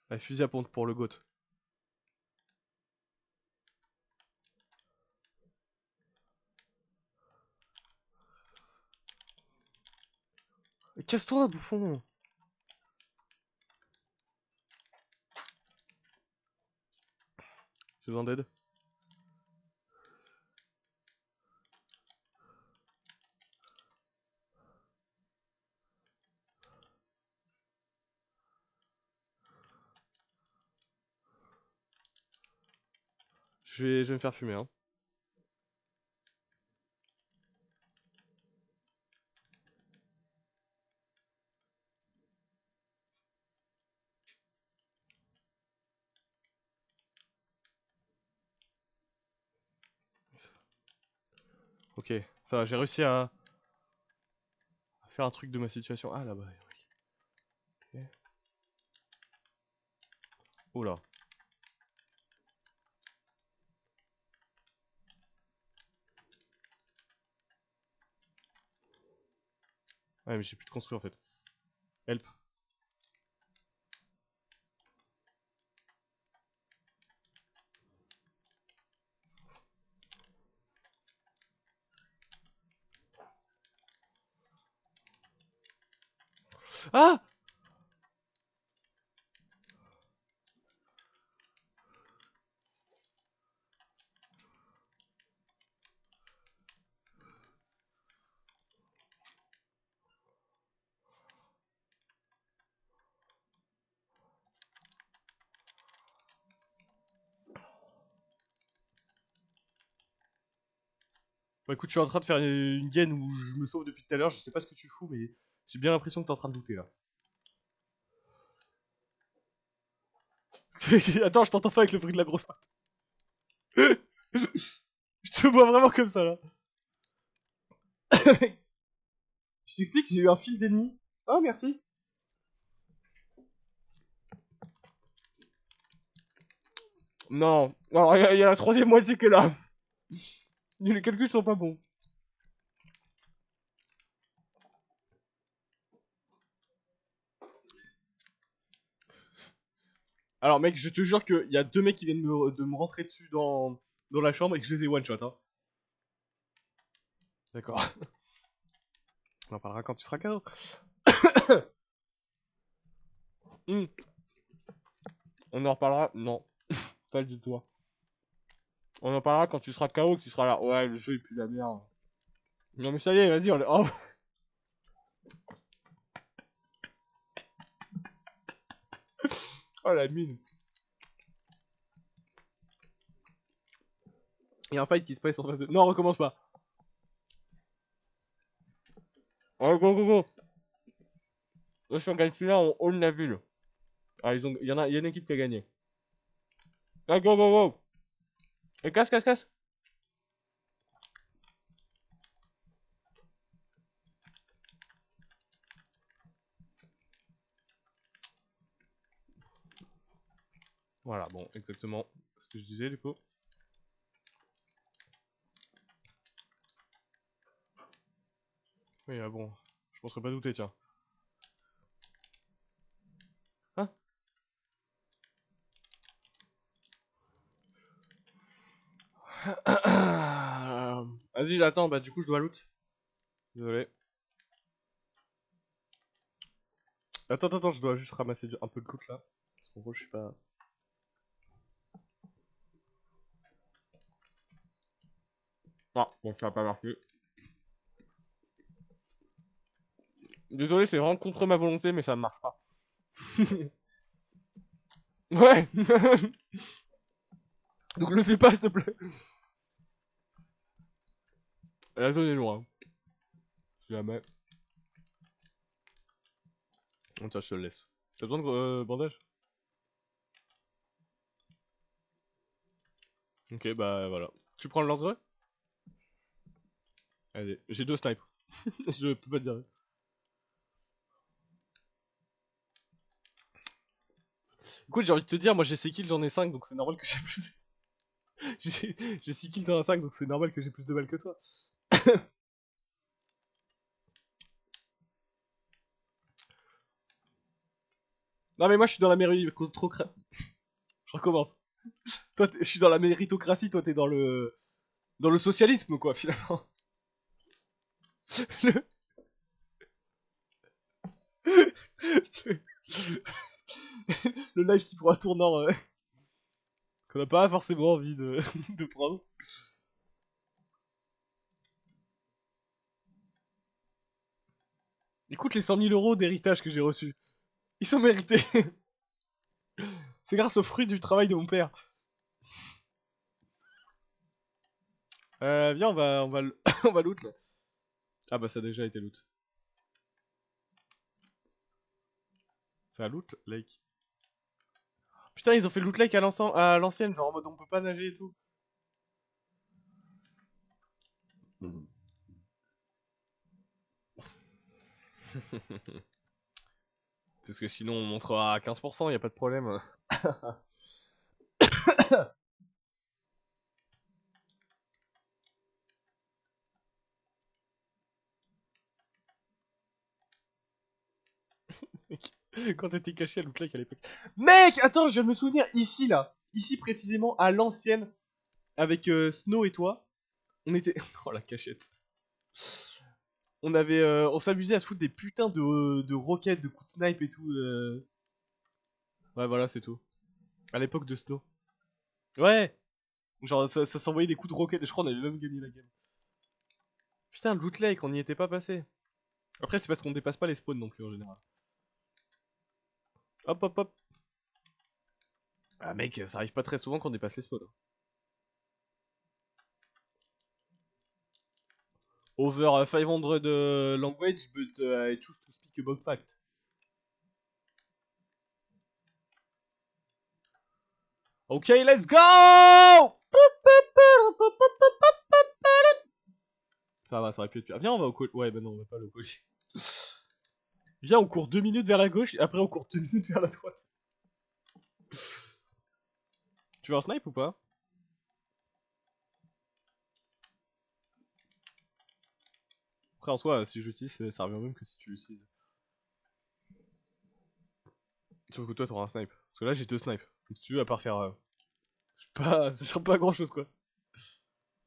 Allez, fusil à pompe pour le GOAT. Casse-toi, bouffon! J'ai besoin d'aide. Je vais me faire fumer, hein. Ok, ça va, j'ai réussi à faire un truc de ma situation. Ah, là-bas, ok. Oula. Ouais, mais j'ai plus de construire en fait. Help. Ah! Bah écoute, je suis en train de faire une gaine où je me sauve depuis tout à l'heure. Je sais pas ce que tu fous, mais j'ai bien l'impression que t'es en train de douter là. Attends, je t'entends pas avec le bruit de la grosse patte. Je te vois vraiment comme ça là. Je t'explique, j'ai eu un fil d'ennemi. Oh, merci. Non. Alors, il y a la troisième moitié qui est là. Les calculs sont pas bons. Alors, mec, je te jure qu'il y a deux mecs qui viennent de me rentrer dessus dans la chambre et que je les ai one-shot. Hein. D'accord. On en parlera quand tu seras KO. Hmm. On en reparlera. Non, pas du tout. On en parlera quand tu seras KO, que tu seras là. Ouais, le jeu est plus la merde. Non, mais ça y est, vas-y, on... Oh. Oh la mine. Il y a un fight qui se passe en face de... Non, recommence pas. Oh, go, go, go. Là, si on gagne celui-là, on own la ville. Ah, il y a une équipe qui a gagné. Ah, go, go, go. Et casse, casse, casse. Voilà, bon, exactement ce que je disais, du coup. Oui, bon, je m'en serais pas douté, tiens. Hein? Vas-y, j'attends, bah du coup, je dois loot. Désolé. Attends, attends, je dois juste ramasser un peu de loot, là. Parce qu'en gros, je suis pas... Ah, bon, ça va pas marcher. Désolé, c'est vraiment contre ma volonté, mais ça marche pas. Ouais. Donc le fais pas, s'il te plaît. La zone est loin. Si jamais. Bon, tiens, je te le laisse. T'as besoin de bandage? Ok, bah voilà. Tu prends le lance-grenade? Allez, j'ai 2 snipes. Je peux pas te dire. Écoute, j'ai envie de te dire, moi j'ai 6 kills, j'en ai 5, donc c'est normal que j'ai plus. J'ai 6 kills dans un 5, donc c'est normal que j'ai plus de balles que toi. Non, mais moi je suis dans la méritocratie. Je recommence. Toi, je suis dans la méritocratie, toi t'es dans le. Dans le socialisme, quoi, finalement. Le, le live qui prend un tournant qu'on n'a pas forcément envie de, de prendre. Écoute les 100 000 euros d'héritage que j'ai reçus. Ils sont mérités. C'est grâce aux fruits du travail de mon père. Viens, on va loot là. Ah bah ça a déjà été loot. C'est un loot lake. Putain, ils ont fait le loot lake à l'ancienne, genre en mode on peut pas nager et tout. Parce que sinon on montrera à 15%, y a pas de problème. Mec, quand t'étais caché à loot lake à l'époque. Mec, attends, je viens de me souvenir, ici là. Ici précisément, à l'ancienne, avec Snow et toi. On était... Oh la cachette. On s'amusait à se foutre des putains de roquettes, de coups de snipe et tout. Ouais, voilà, c'est tout. À l'époque de Snow. Ouais. Genre, ça s'envoyait des coups de roquettes et je crois qu'on avait même gagné la game. Putain, le loot lake, on n'y était pas passé. Après, c'est parce qu'on dépasse pas les spawns non plus en général. Hop, hop, hop. Ah, mec, ça arrive pas très souvent qu'on dépasse les spawns. Over 500 language, but I choose to speak about fact. Ok, let's go! Ça va, ça aurait pu être pire. Viens, on va au colis. Ouais, bah non, on va pas aller au colis. Viens, on court 2 minutes vers la gauche, et après on court 2 minutes vers la droite. Tu veux un snipe ou pas? Après, en soi, si j'utilise, ça revient même que si tu l'utilises. Sauf que toi, t'auras un snipe. Parce que là, j'ai 2 snipes. Donc, si tu veux, à part faire. Je sais pas, ça sert pas à grand chose, quoi.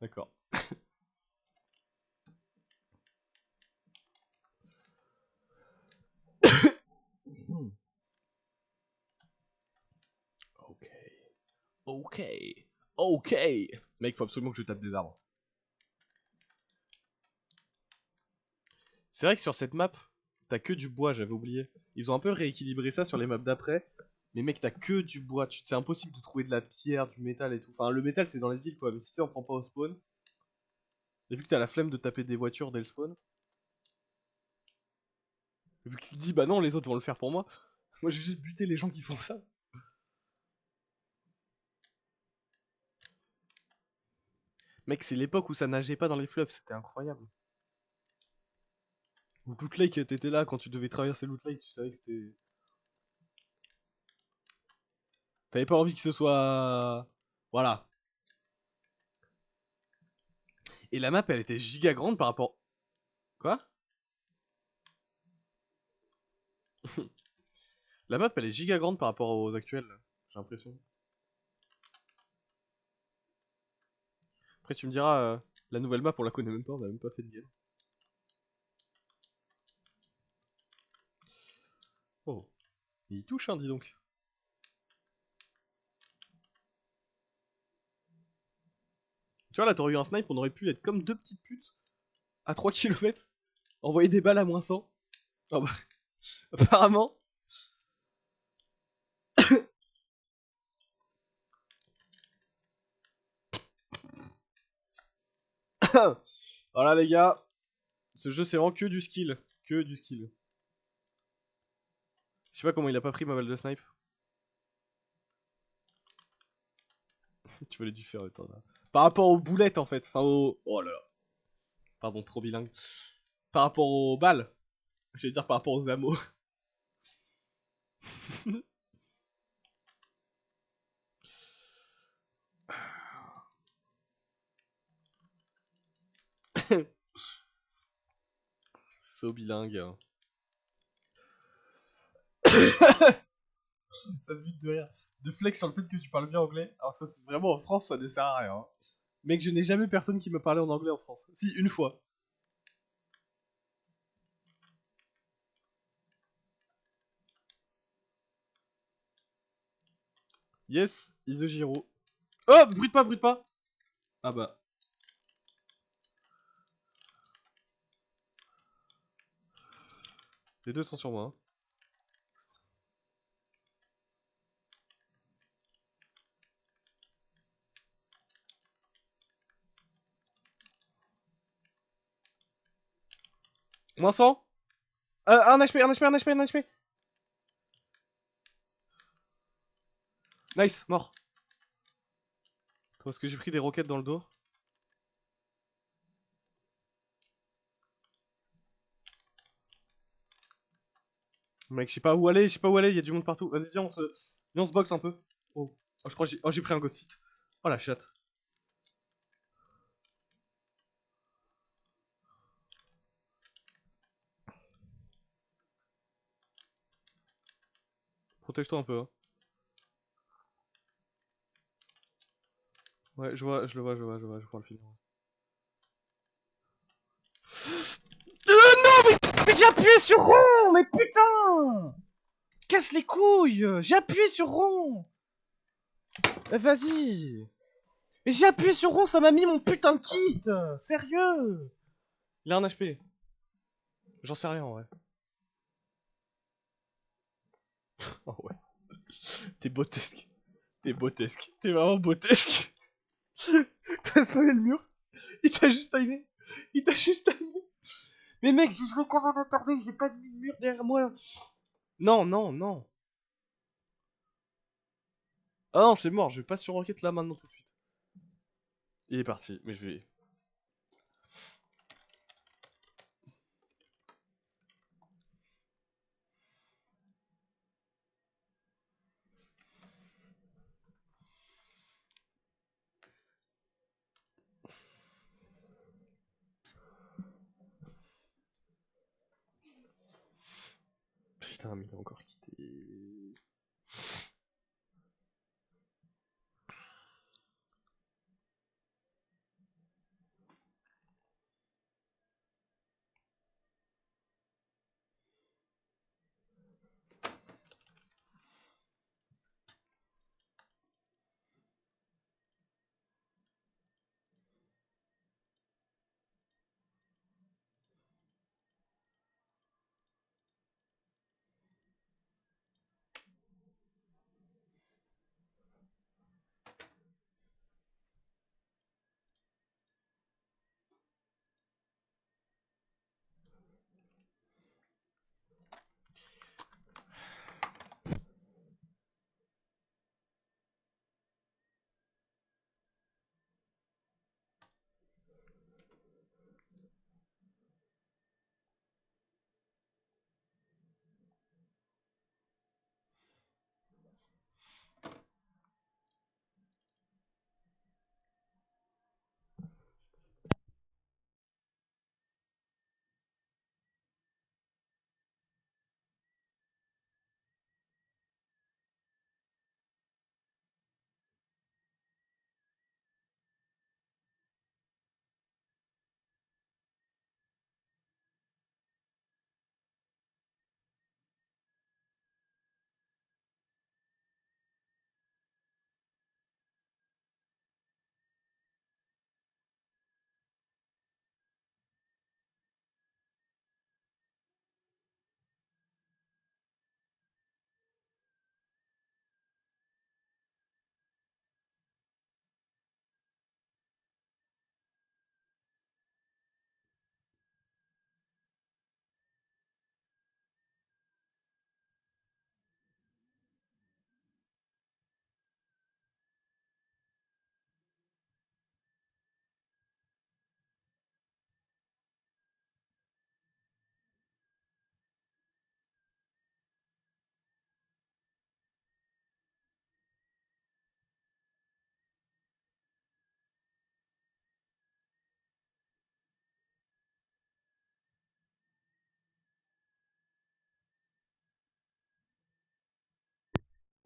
D'accord. Ok. Ok. Ok. Mec, faut absolument que je tape des arbres. C'est vrai que sur cette map, T'as que du bois, j'avais oublié. Ils ont un peu rééquilibré ça sur les maps d'après. Mais mec, t'as que du bois. C'est impossible de trouver de la pierre, du métal et tout. Enfin, le métal, c'est dans les villes, quoi. Mais si tu en prends pas au spawn. Et vu que t'as la flemme de taper des voitures dès le spawn. Vu que tu te dis, bah non, les autres vont le faire pour moi. Moi, j'ai juste buté les gens qui font ça. Mec, c'est l'époque où ça nageait pas dans les fleuves. C'était incroyable. Ou Loot Lake, t'étais là quand tu devais traverser Loot Lake. Tu savais que c'était... T'avais pas envie que ce soit... Voilà. Et la map, elle était giga grande par rapport... Quoi? La map, elle est giga grande par rapport aux actuelles, j'ai l'impression. Après, tu me diras, la nouvelle map, on la connaît même pas, on a même pas fait de game. Oh, il touche, hein, dis donc. Tu vois, là, t'aurais eu un snipe, on aurait pu être comme deux petites putes à 3 km, envoyer des balles à -100. Ah bah, apparemment. Voilà, les gars, ce jeu, c'est vraiment que du skill. Que du skill. Je sais pas comment il a pas pris ma balle de snipe. Tu voulais du faire, attends, là. Par rapport aux boulettes, en fait. Enfin, aux... Oh là là. Pardon, trop bilingue. Par rapport aux balles. Je vais dire par rapport aux ammo. So bilingue. Ça me bute de rire. De flex sur le fait que tu parles bien anglais. Alors ça, c'est vraiment en France, ça ne sert à rien. Hein. Mec, je n'ai jamais personne qui me parlait en anglais en France. Si, une fois. Yes, Isogiro. Oh, brûle pas, brûle pas. Ah bah. Les deux sont sur moi. Hein. Moins 100. Un HP, un HP, un HP, un HP. Nice, mort. Parce que j'ai pris des roquettes dans le dos. Mec, je sais pas où aller, je sais pas où aller, il y a du monde partout. Vas-y, viens, on se boxe un peu. Oh, oh je crois que j'ai oh, j'ai pris un ghost hit. Oh la chatte. Protège-toi un peu. Hein. Ouais, je vois, je le vois, je prends le film. Non, mais j'ai appuyé sur rond, mais putain! Casse les couilles! J'ai appuyé sur rond! Vas-y! Mais j'ai appuyé sur rond, ça m'a mis mon putain de kit! Sérieux! Il a un HP. J'en sais rien en vrai. Oh ouais. T'es botesque. T'es botesque. T'es vraiment botesque. T'as spammé le mur. Il t'a juste timé. Il t'a juste timé. Mais mec, je jouais comme un attardé, j'ai pas de mur derrière moi. Non, non, non. Ah non, c'est mort, je vais pas sur Rocket là maintenant tout de suite. Il est parti, mais je vais... Putain, mais il a encore quitté...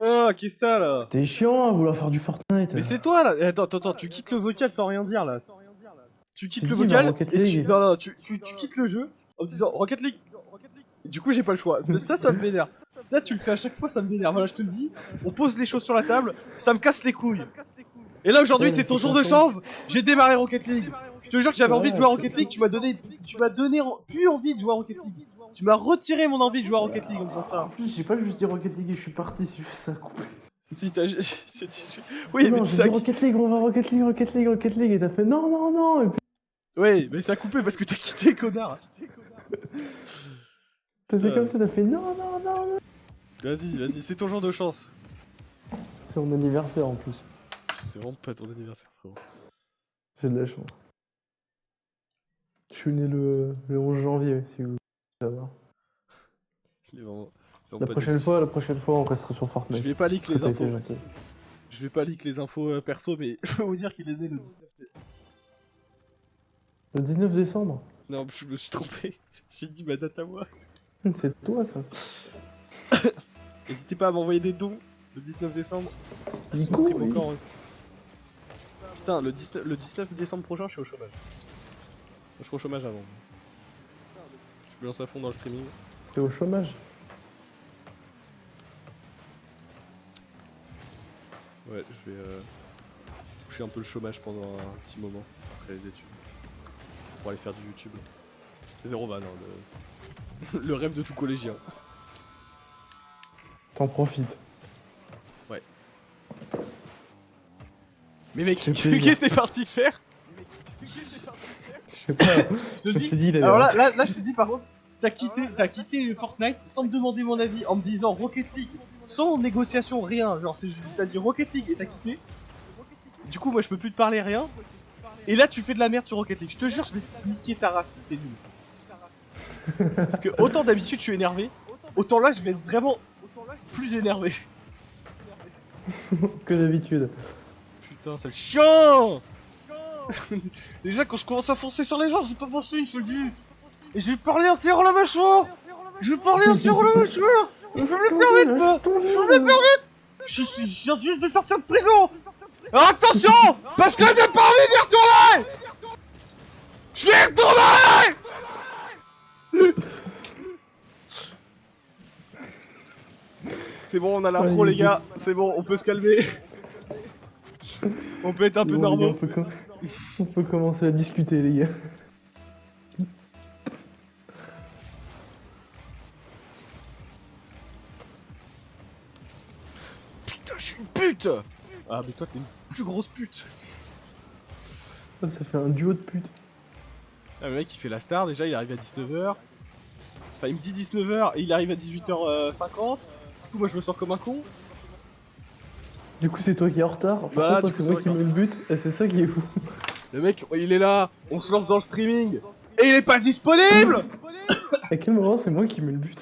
Oh, qu'est-ce que t'as là? T'es chiant à vouloir faire du Fortnite. Mais c'est toi là! Attends, tu quittes le vocal sans rien dire là. Tu quittes J'ai le dit, vocal Rocket et tu. League. Non, tu quittes le jeu en me disant Rocket League. Du coup, j'ai pas le choix. Ça me vénère. Ça, tu le fais à chaque fois, ça me vénère. Voilà, je te le dis. On pose les choses sur la table, ça me casse les couilles. Et là, aujourd'hui, Ouais, c'est ton c'est jour de content. chance. J'ai démarré Rocket League. Je te jure que j'avais envie de jouer à Rocket League. Tu m'as donné plus envie de jouer à Rocket League. Tu m'as retiré mon envie de jouer à Rocket League en disant En ça. plus, j'ai pas juste dit Rocket League et je suis parti, c'est juste ça coupé. Si t'as. Oui, mais Non, j'ai ça. dit Rocket League, on va Rocket League, Rocket League, Rocket League, et t'as fait non, non, non, et puis Oui, mais ça a coupé parce que t'as quitté, connard. t'as fait comme ça, t'as fait non, non, non, non. Vas-y, c'est ton jour de chance. C'est mon anniversaire en plus. C'est vraiment pas ton anniversaire, frérot. J'ai de la chance. Je suis né le 11 janvier, si vous voulez savoir. Il est vraiment La pas prochaine fois, on restera sur Fortnite. Je vais pas leak les Ça a été infos. gentil. Je vais pas leak les infos perso, mais je peux vous dire qu'il est né le 19 décembre. Le 19 décembre. Non, je me suis trompé. J'ai dit ma date à moi. C'est toi ça. N'hésitez pas à m'envoyer des dons le 19 décembre. Du Sur coup, stream oui. encore. Putain, le 19 décembre prochain, je suis au chômage. Je serai au chômage avant. Je me lance à fond dans le streaming. T'es au chômage. Ouais, je vais toucher un peu le chômage pendant un petit moment après les études. Pour aller faire du YouTube. C'est zéro van, hein, le rêve de tout collégien. T'en profites. Ouais. Mais mec, C'est qu'est-ce plaisir. que t'es parti faire? Je sais pas. Je te Je me dis. suis dit, il avait Alors un- là, je te dis par contre, t'as quitté Fortnite sans me demander mon avis, en me disant Rocket League, sans négociation, rien. Genre, t'as dit Rocket League et t'as quitté. Du coup, moi, je peux plus te parler, rien. Et là, tu fais de la merde sur Rocket League. Je te jure, je vais te niquer ta race si t'es nul. Parce que autant d'habitude, je suis énervé, autant là, je vais être vraiment plus énervé. que d'habitude. Putain, c'est le chiant. Déjà, quand je commence à foncer sur les gens, c'est pas bon signe, je te le dis. Et je vais parler en serrant la mâchoire. Je vais parler en serrant la mâchoire. Je vais me le permettre, moi. Je vais me le permettre. Je viens juste de sortir de prison. Alors, attention, parce que j'ai pas envie d'y retourner. Je vais y retourner. C'est bon, on a l'intro, Ouais, les gars. C'est bon, on peut se calmer. On peut être un peu Bon, les gars, normaux. on peut commencer à discuter, les gars. Putain, je suis une pute. Ah, mais toi, t'es une plus grosse pute. Ça fait un duo de putes. Ah, le mec, il fait la star. Déjà, il arrive à 19h. Enfin, il me dit 19h et il arrive à 18h50. Du coup, moi, je me sens comme un con. Du coup, c'est toi qui es en retard. Par Bah, contre, du coup, c'est moi c'est qui vrai me le but. Et c'est ça qui est fou. Le mec, il est là. On se lance dans le streaming. Et il est pas disponible. À quel moment c'est moi qui mets le but?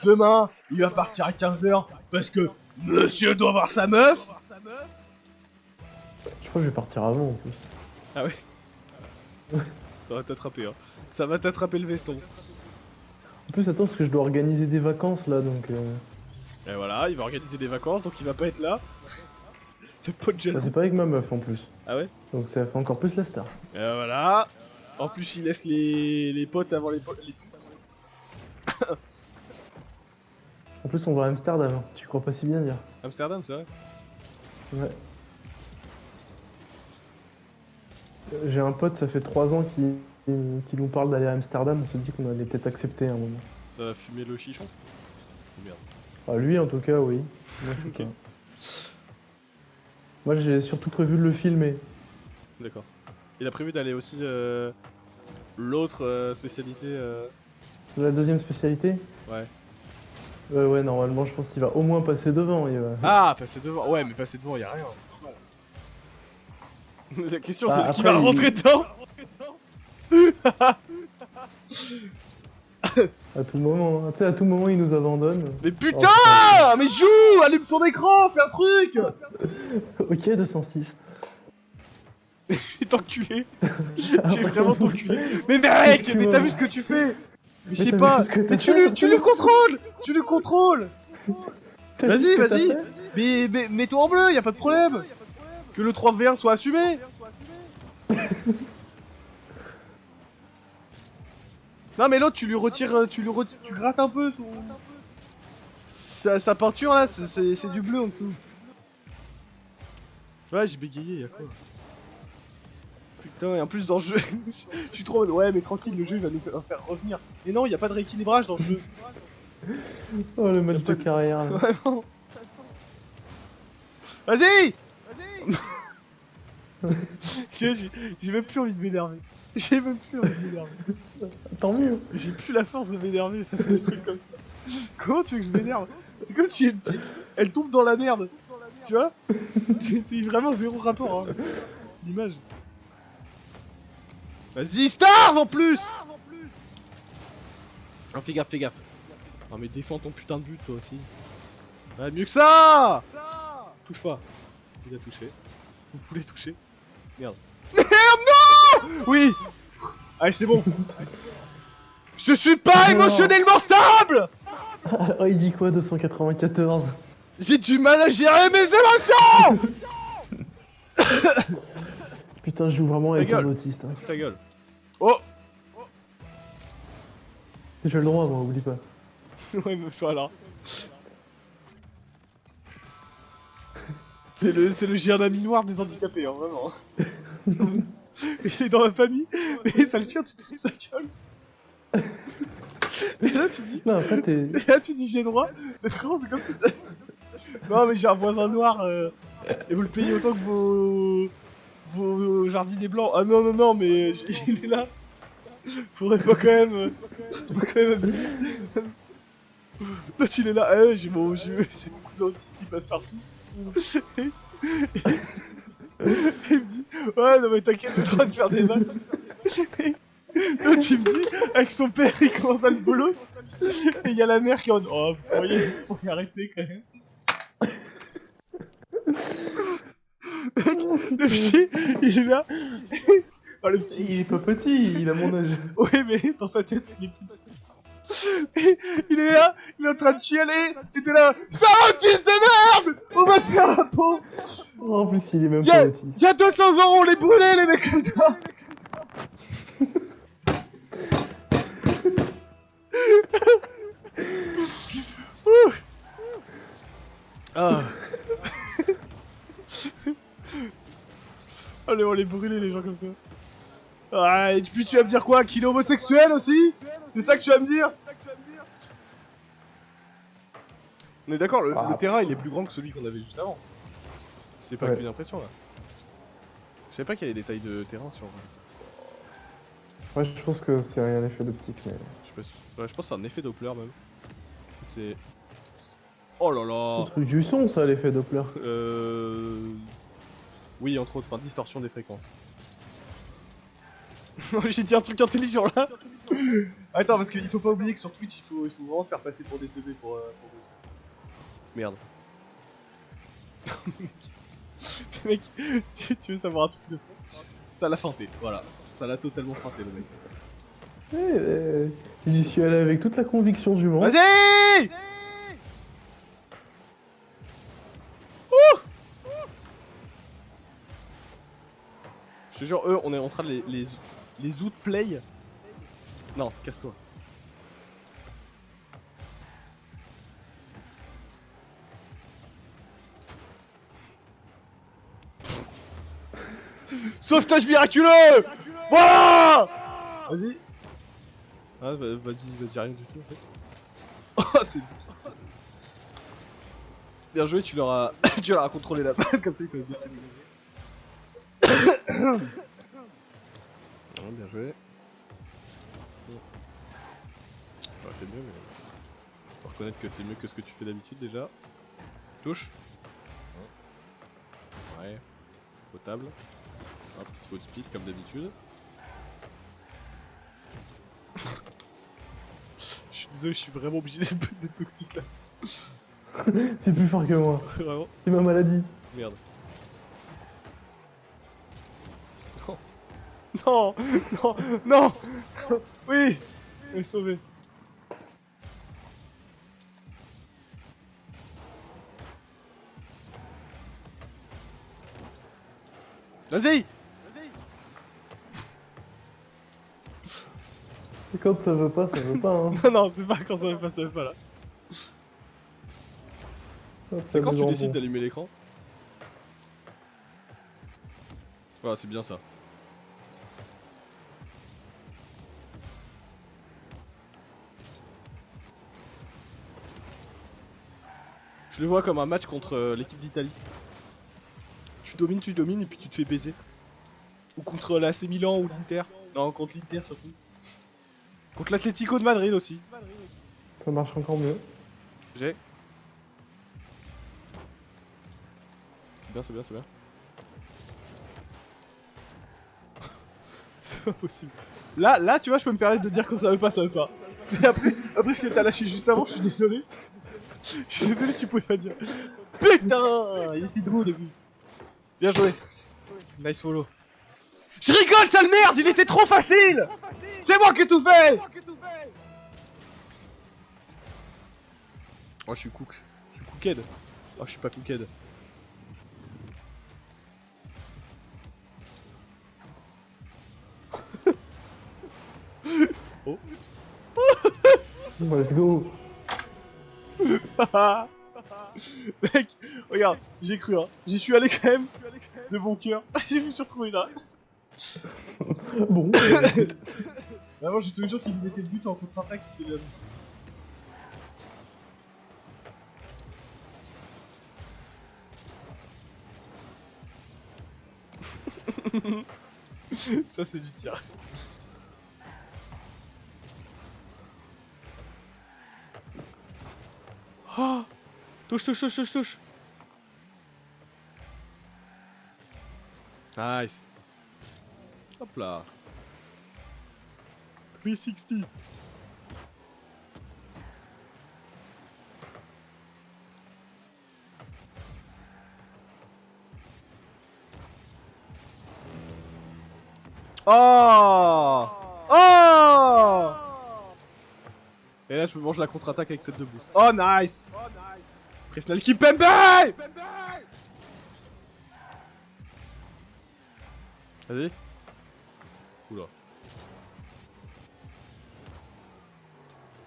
Demain, il va partir à 15h parce que monsieur doit voir sa meuf. Je crois que je vais partir avant en plus. Ah ouais. Ça va t'attraper, hein. Ça va t'attraper le veston. En plus, attends, parce que je dois organiser des vacances là, donc. Et voilà, il va organiser des vacances, donc il va pas être là. Le pote Bah, jaloux. c'est pas avec ma meuf en plus. Ah ouais. Donc ça fait encore plus la star. Et voilà. En plus, il laisse les potes avant les putes. En plus, on va à Amsterdam. Tu crois pas si bien dire. Amsterdam, c'est vrai. Ouais. J'ai un pote, ça fait 3 ans qu'il nous parle d'aller à Amsterdam. On s'est dit qu'on allait peut-être accepter à un moment. Ça va fumer le chichon. Merde. Ah, lui en tout cas, oui. Moi, je sais Ok. pas. Moi, j'ai surtout prévu de le filmer. D'accord. Il a prévu d'aller aussi l'autre spécialité. La deuxième spécialité? Ouais. Ouais, normalement, je pense qu'il va au moins passer devant. Il va... Ah, passer devant. Ouais, mais passer devant, y a rien. La question, Ah, c'est est-ce qu'il après, va rentrer dedans? À tout moment, hein. Tu sais, à tout moment, il nous abandonne. Mais putain! Oh, Mais joue! Allume ton écran, fais un truc! Ok, 206. J'ai t'enculé. Ah, J'ai vraiment t'enculé. Mais mec, mais t'as vu ce que tu fais? Mais je sais t'as pas. vu ce que t'as Mais fait, tu le contrôles! Tu le contrôles! T'as vu Vas-y, ce que t'as vas-y. fait Mais mets-toi en bleu, y a pas de problème. Que le 3v1 soit assumé. Non mais l'autre tu lui retires, tu grattes un peu sa peinture là, c'est du bleu en dessous. Ouais j'ai bégayé, y'a quoi. Putain et en plus dans le jeu, je suis trop en mode ouais mais tranquille le jeu il va nous faire revenir. Mais non y a pas de rééquilibrage dans le jeu. Oh, le match de carrière. Là. Vraiment. Vas-y. J'ai même plus envie de m'énerver. J'ai même plus envie de m'énerver. Tant mieux. J'ai plus la force de m'énerver face à des trucs comme ça. Comment tu veux que je m'énerve? C'est comme si une petite, elle tombe dans la merde. Tu vois? C'est vraiment zéro rapport, hein. L'image. Vas-y, starve en plus! Ah, fais gaffe, fais gaffe. Non mais défends ton putain de but toi aussi. Ah, mieux que ça! Touche pas. Il a touché. Vous pouvez toucher. Merde. Merde, non! Oui! Allez, c'est bon. Je suis pas émotionnellement stable! Oh, il dit quoi, 294? J'ai du mal à gérer mes émotions! Putain, je joue vraiment avec Ta un gueule. autiste. Hein. Ta gueule. Oh! J'ai le droit, moi, oublie pas. Ouais, mais voilà. C'est le chien d'ami noir des handicapés, hein, vraiment. Il est dans ma famille, mais ça le chien, tu te fous sa gueule. Et là, tu dis. Non, après, t'es. Et là, tu dis j'ai droit. Mais frérot, c'est comme si. Non, mais j'ai un voisin noir, et vous le payez autant que vos jardiniers blancs. Ah non, non, non, mais il est là. Faudrait pas quand même. Faut quand même. L'autre, il est là. Ah ouais, j'ai mon cousin autiste, il passe partout. Et il me dit ouais non mais t'inquiète, je suis en train de faire des vannes. L'autre il me dit avec son père il commence à le bolos. Et il y a la mère qui est en oh vous pourriez arrêter quand même. Mec, le petit il est là. Oh le petit. Il est pas petit, il a mon âge. Ouais mais dans sa tête il est petit. Et il est là, il est en train de chialer. Il était là. Ça autiste de merde. On va se faire la peau. Oh, en plus, il est même pas autiste. Y'a 200 ans on les brûlait les mecs comme toi. Ah. Allez, on les brûler les gens comme ça. Ah, et puis tu vas me dire quoi? Qu'il est homosexuel aussi? C'est ça que tu vas me dire? On est d'accord, le terrain il est plus grand que celui qu'on avait juste avant. C'est pas qu'une impression là. Je savais pas qu'il y avait des tailles de terrain sur. Ouais, je pense que c'est un effet d'optique, mais. Ouais, je pense que c'est un effet Doppler même. C'est. Oh là là! Le truc du son, ça, l'effet Doppler. Oui, entre autres, enfin, distorsion des fréquences. J'ai dit un truc intelligent là! Attends, parce qu'il faut pas oublier que sur Twitch, il faut vraiment se faire passer pour des teubés pour bosser. Merde. Mec, tu veux savoir un truc de fou? Ça l'a feinté, voilà. Ça l'a totalement feinté le mec. J'y suis allé avec toute la conviction du monde. Vas-y! Ouh! Je te jure, eux, on est en train de les outplay. Non, casse-toi. Sauvetage miraculeux! Voilà! Vas-y. Ah, vas-y, rien du tout en fait. Oh, c'est bien joué, tu leur as contrôlé la balle comme ça ils peuvent bien s'amuser. Non, bien joué. J'aurais fait mieux, mais faut reconnaître que c'est mieux que ce que tu fais d'habitude déjà. Touche. Ouais. Potable. Hop, spot speed comme d'habitude. Je suis désolé, je suis vraiment obligé d'être toxique là. T'es plus fort que moi. Vraiment. C'est ma maladie. Merde. Non. Non. Non. Non. Oui. Elle est sauvée. Vas-y. Et quand ça veut pas, hein. Non, non, c'est pas quand ça veut pas là. Hop, C'est ça quand met tu en décides bon. d'allumer l'écran? Voilà, c'est bien ça. Je le vois comme un match contre l'équipe d'Italie. Tu domines et puis tu te fais baiser. Ou contre l'AC Milan ou l'Inter. Non, contre l'Inter surtout. Contre l'Atlético de Madrid aussi. Ça marche encore mieux. J'ai. C'est bien, c'est bien, c'est bien. C'est pas possible. Là, tu vois, je peux me permettre de dire quand ça veut pas, ça veut pas. Mais après ce que t'as lâché juste avant, je suis désolé. Je suis désolé, tu pouvais pas dire. Putain, il était beau le but. Bien joué. Nice follow. Je rigole, sale merde, il était trop facile. C'est moi qui ai tout fait. Oh, je suis cook. Je suis cooked. Oh, je suis pas cooked. Oh. Bon, let's go. Mec, regarde, j'ai cru, hein. J'y suis allé quand même. De bon cœur. Je me suis retrouvé là. Bon. Avant, j'ai tous les jours qu'il mettait le but en contre-attaque, c'était bien. Ça, c'est du tir. Oh, touche, touche, touche, touche, touche. Nice. Hop là. 360. Oh. Oh. Et là, je me mange la contre-attaque avec cette 2 boost. Oh, nice. Presnel Kimpembe. Vas-y. Oula.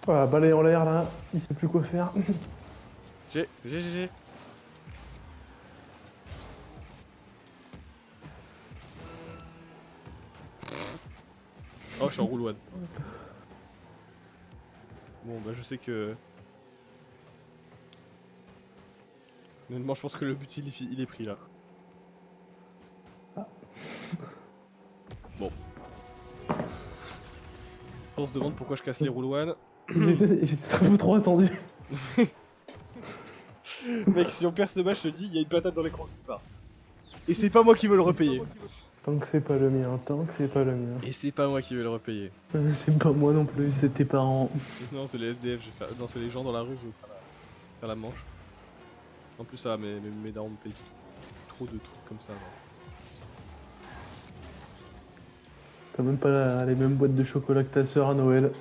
Voilà, balai en l'air là, il sait plus quoi faire. J'ai. Oh, je suis en roule one. Bon, bah, je sais que. Honnêtement, je pense que le but il est pris là. Bon. On se demande pourquoi je casse les roule one. J'ai peut-être un peu trop attendu. Mec, si on perd ce match, je te dis, il y a une patate dans l'écran qui part. Et c'est pas moi qui veux le repayer. Tant que c'est pas le mien, tant que c'est pas le mien. Et c'est pas moi qui vais le repayer. C'est pas moi non plus, c'est tes parents. Non, c'est les SDF, non, c'est les gens dans la rue, je vais faire la manche. En plus, ça, mes darons me payent trop de trucs comme ça. T'as même pas les mêmes boîtes de chocolat que ta sœur à Noël.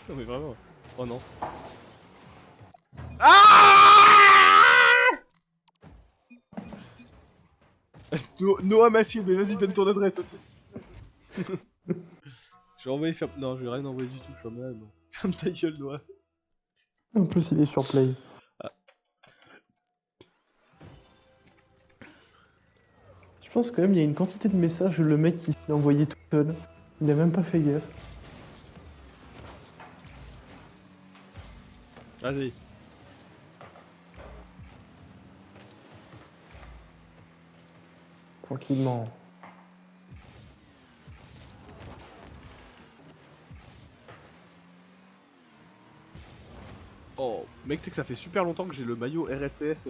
Non, mais vraiment. Oh non. Ah Noah Massier, mais vas-y, donne ton adresse aussi. Je vais envoyer faire. Non, je vais rien envoyer du tout, je suis en malade. Ferme ta gueule, Noah. En plus, il est sur Play. Ah. Je pense quand même il y a une quantité de messages, le mec il s'est envoyé tout seul. Il a même pas fait gaffe. Vas-y. Tranquillement. Oh, mec, tu sais que ça fait super longtemps que j'ai le maillot RLCS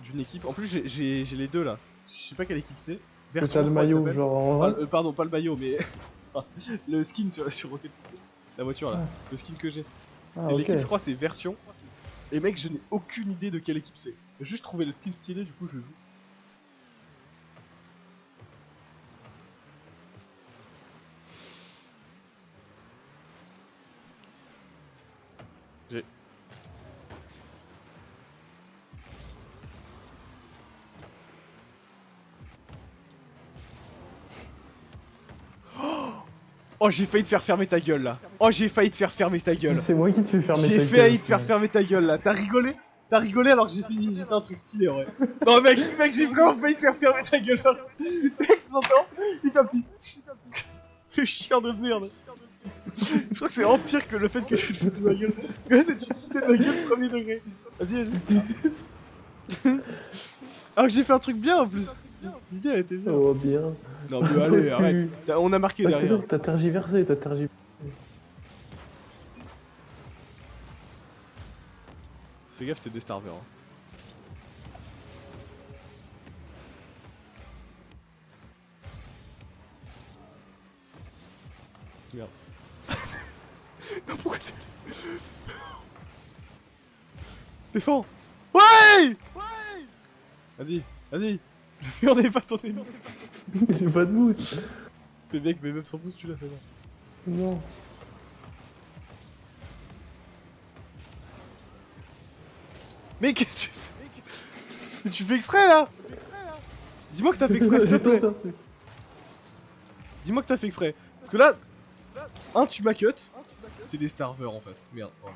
d'une équipe. En plus, j'ai les deux là. Je sais pas quelle équipe c'est. T'as Version le 3, maillot, s'appelle. genre en vrai. Pardon, pas le maillot, mais le skin sur Rocket. La voiture là. Le skin que j'ai. Ah, C'est ok. l'équipe, je crois, c'est version. Et mec, je n'ai aucune idée de quelle équipe c'est. J'ai juste trouvé le skin stylé, du coup, je joue. J'ai. Oh, j'ai failli te faire fermer ta gueule là. Oh, j'ai failli te faire fermer ta gueule. C'est moi qui te fais fermer ta J'ai gueule. failli te faire fermer ta gueule là. T'as rigolé? T'as rigolé alors que j'ai fait un truc stylé, ouais. Non, mec, j'ai vraiment failli te faire fermer ta gueule. Mec, s'entend? Il fait un petit. Ce chien de merde. Je crois que c'est empire que le fait que tu te foutes de ma gueule. Parce que là, c'est tu te foutais de ma gueule premier degré. Vas-y, vas-y. Alors que j'ai fait un truc bien en plus. L'idée elle était bien. Oh bien. Non mais allez, arrête. On a marqué Ah, c'est derrière. bon, t'as tergiversé. Fais gaffe, c'est des starvers. Hein. Merde. Non, pourquoi t'es... Défends. Ouais. Vas-y, vas-y. Le mur n'est pas ton ennemi. J'ai pas de mousse. Mais mec, mais même sans pouce, tu l'as fait là. Non. Mais qu'est-ce que tu fais? Mais tu fais exprès là? Dis-moi que t'as fait exprès, s'il te plaît. Dis-moi que t'as fait exprès. Parce que là, tu m'as cut. C'est des starvers en face. Merde. Oh.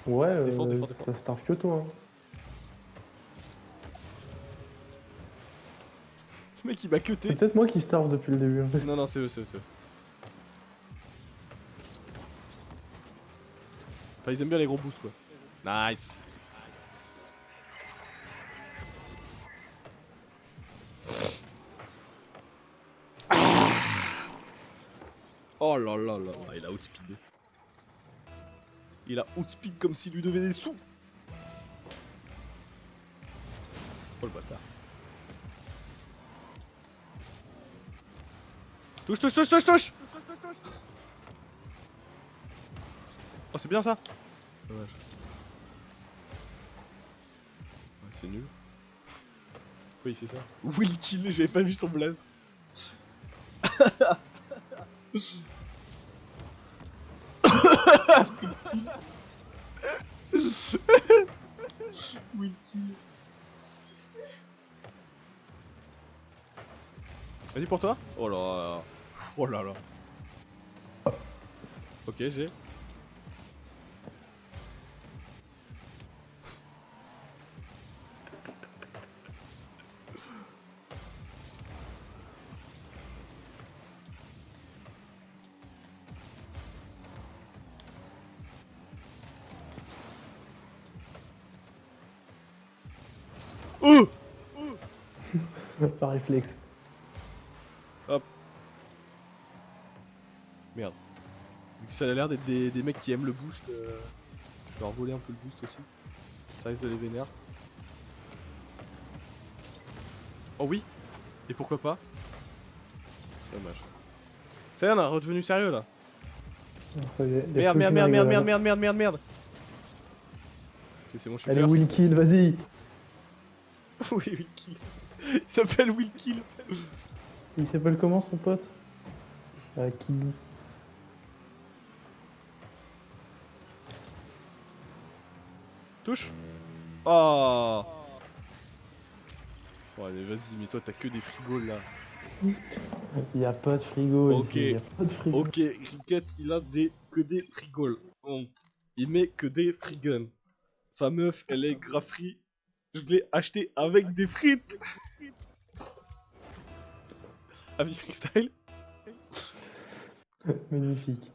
Ouais, Défends. ça starve que toi. Hein. Le mec il m'a cuté. C'est peut-être moi qui starve depuis le début. Non, c'est eux. Enfin, ils aiment bien les gros boosts quoi. Nice. Oh là là, il a outspeedé. Il a outspeed comme s'il lui devait des sous. Oh le bâtard. Touche. Oh c'est bien ça. Dommage. Ouais, c'est nul. Pourquoi il fait ça? Will kill, j'avais pas vu son blaze. Will kill. Vas-y pour toi. Oh là. Oh là là. Ok, j'ai. Oh! Par réflexe. Hop. Merde. Vu que ça a l'air d'être des mecs qui aiment le boost, je vais leur voler un peu le boost aussi. Ça risque de les vénère. Oh oui. Et pourquoi pas? Dommage. Ça y est, on a redevenu sérieux là. Ça y est, y Merde. a plus aucune rigolade. Ok, c'est bon, je suis Allez, fier. Will Kill, vas-y. Oui, Will Kill. Il s'appelle Will Kill. Il s'appelle comment son pote? Kill. Touche. Oh. Bon allez, vas-y, mais toi t'as que des frigos là. Y a pas de frigo. Ok. Ici, y a pas de frigo. Ok, Cricket, il a que des frigoles. Bon. Il met que des frigun. Sa meuf, elle est grave free. Je l'ai acheté avec des frites. Avis freestyle. Magnifique.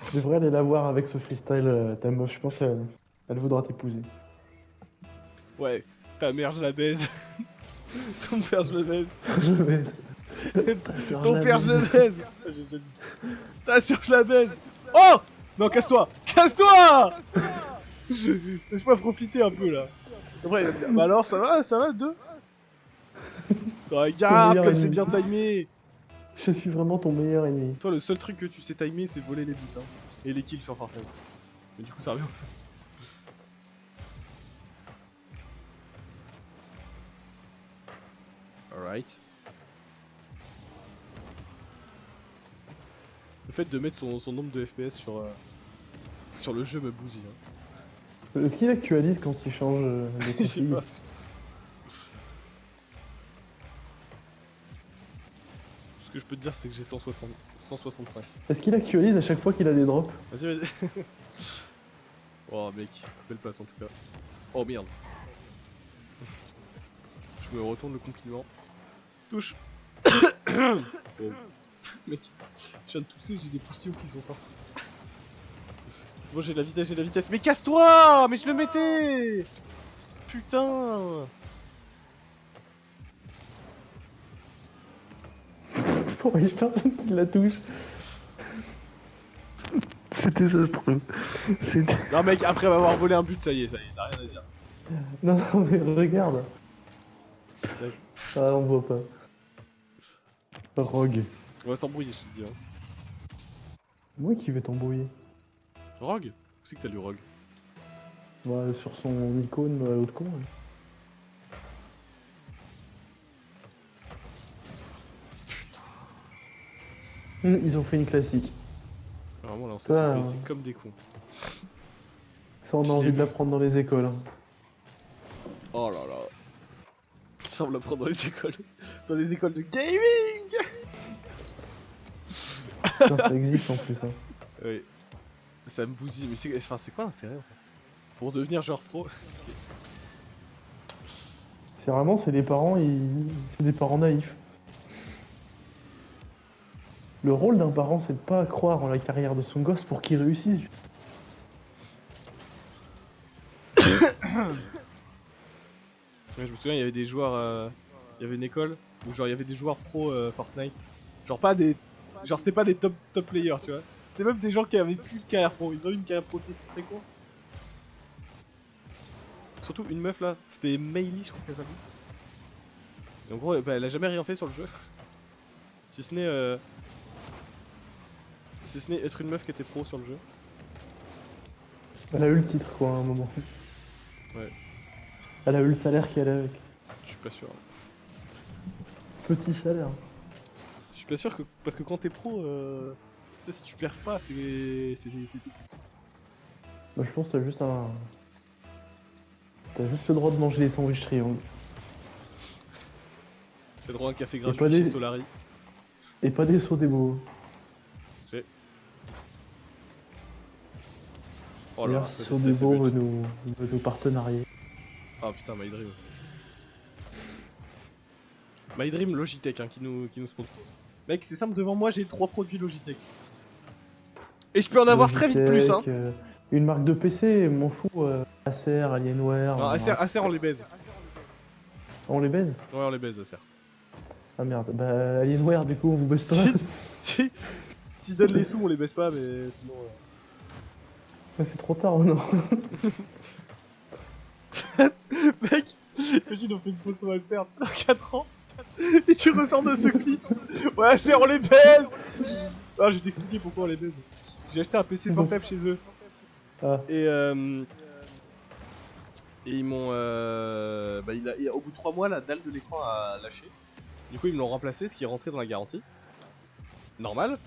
Tu devrais aller la voir avec ce freestyle, ta meuf, je pense elle voudra t'épouser. Ouais, ta mère, je la baise. Ton père, je le baise. Je baise. Ton père, je le baise. J'ai déjà dit ça. Ta soeur, je la baise. Oh! Non, casse-toi! Casse-toi! Laisse-moi profiter un peu là. C'est vrai, bah alors ça va, deux? Regarde meilleur comme c'est ennemi. bien timé! Je suis vraiment ton meilleur ennemi. Toi, le seul truc que tu sais timer, c'est voler les buts, hein. Et les kills sur Fortnite. Mais du coup, ça revient. Alright. Le fait de mettre son nombre de FPS sur le jeu me bousille. Hein. Est-ce qu'il actualise quand il change de Je sais config? pas. que je peux te dire, c'est que j'ai 165. Est-ce qu'il actualise à chaque fois qu'il a des drops? Vas-y, vas-y. Oh mec, belle passe en tout cas. Oh merde. Je me retourne le compliment. Touche. Oh. Mec, je viens de tousser, j'ai des postillons qui sont sortis. C'est bon, j'ai de la vitesse, j'ai de la vitesse. Mais casse-toi! Mais je le mettais! Putain! Pourquoi il y a personne qui la touche? C'est désastreux. Non mec, après m'avoir volé un but, ça y est, t'as rien à dire. Non, non, mais regarde. Ah, on voit pas. Rogue. On va s'embrouiller, je te dis. Hein. Moi qui vais t'embrouiller. Rogue? Où c'est que t'as lu Rogue? Bah, sur son icône à l'autre con. Ils ont fait une classique. Vraiment là, on s'est Ça, fait baiser comme des cons. Ça, on a envie de l'apprendre dans les écoles. Hein. Oh là là. Ça, on l'apprend dans les écoles. Dans les écoles de gaming! Putain, ça existe en plus. Hein. Oui. Ça me bousille, mais c'est enfin, quoi l'intérêt en fait? Pour devenir joueur pro? C'est vraiment, c'est des parents, c'est des parents naïfs. Le rôle d'un parent, c'est de pas croire en la carrière de son gosse pour qu'il réussisse. Ouais, je me souviens, il y avait des joueurs, il y avait une école où genre il y avait des joueurs pro Fortnite. Genre pas des, genre c'était pas des top players, tu vois. C'était même des gens qui avaient plus de carrière pro. Ils ont eu une carrière pro qui était très courte. Surtout une meuf là, c'était Meili, je crois qu'elle s'appelle. Et en gros, bah, elle a jamais rien fait sur le jeu. Si ce n'est être une meuf qui était pro sur le jeu. Elle a eu le titre, quoi, à un moment. Ouais. Elle a eu le salaire qui allait avec. Je suis pas sûr. Petit salaire. Je suis pas sûr que parce que quand t'es pro, tu sais, si tu perds pas, c'est tout. Bah, je pense que t'as juste un. T'as juste le droit de manger les sandwichs triangles. C'est droit à un café Et gratuit pas chez des- Solari. Et pas des sauts des beaux. Oh là là, D'ailleurs, ça si fait sauts des 16 beaux buts. veut nous partenarier. Ah putain, My Dream. My Dream Logitech hein, qui nous sponsor. Mec, c'est simple, devant moi j'ai 3 produits Logitech. Et je peux en avoir très vite plus, hein. Logitech, une marque de PC, m'en fous. Acer, Alienware. Non, Acer on les baise. On les baise? Ouais, on les baise, Acer. Ah merde, bah Alienware du coup on vous baisse pas. S'ils donnent les sous, on les baisse pas, mais sinon. Ouais, c'est trop tard, non? Mec, imagine on fait une sponsor Acer, c'est dans 4 ans. Et tu ressors de ce clip. Ouais, Acer, on les baise. Ah, je vais t'expliquer pourquoi on les baise. J'ai acheté un PC portable chez eux. Ah. Et ils m'ont. Bah, au bout de 3 mois, la dalle de l'écran a lâché. Du coup, ils me l'ont remplacé, ce qui est rentré dans la garantie. Normal.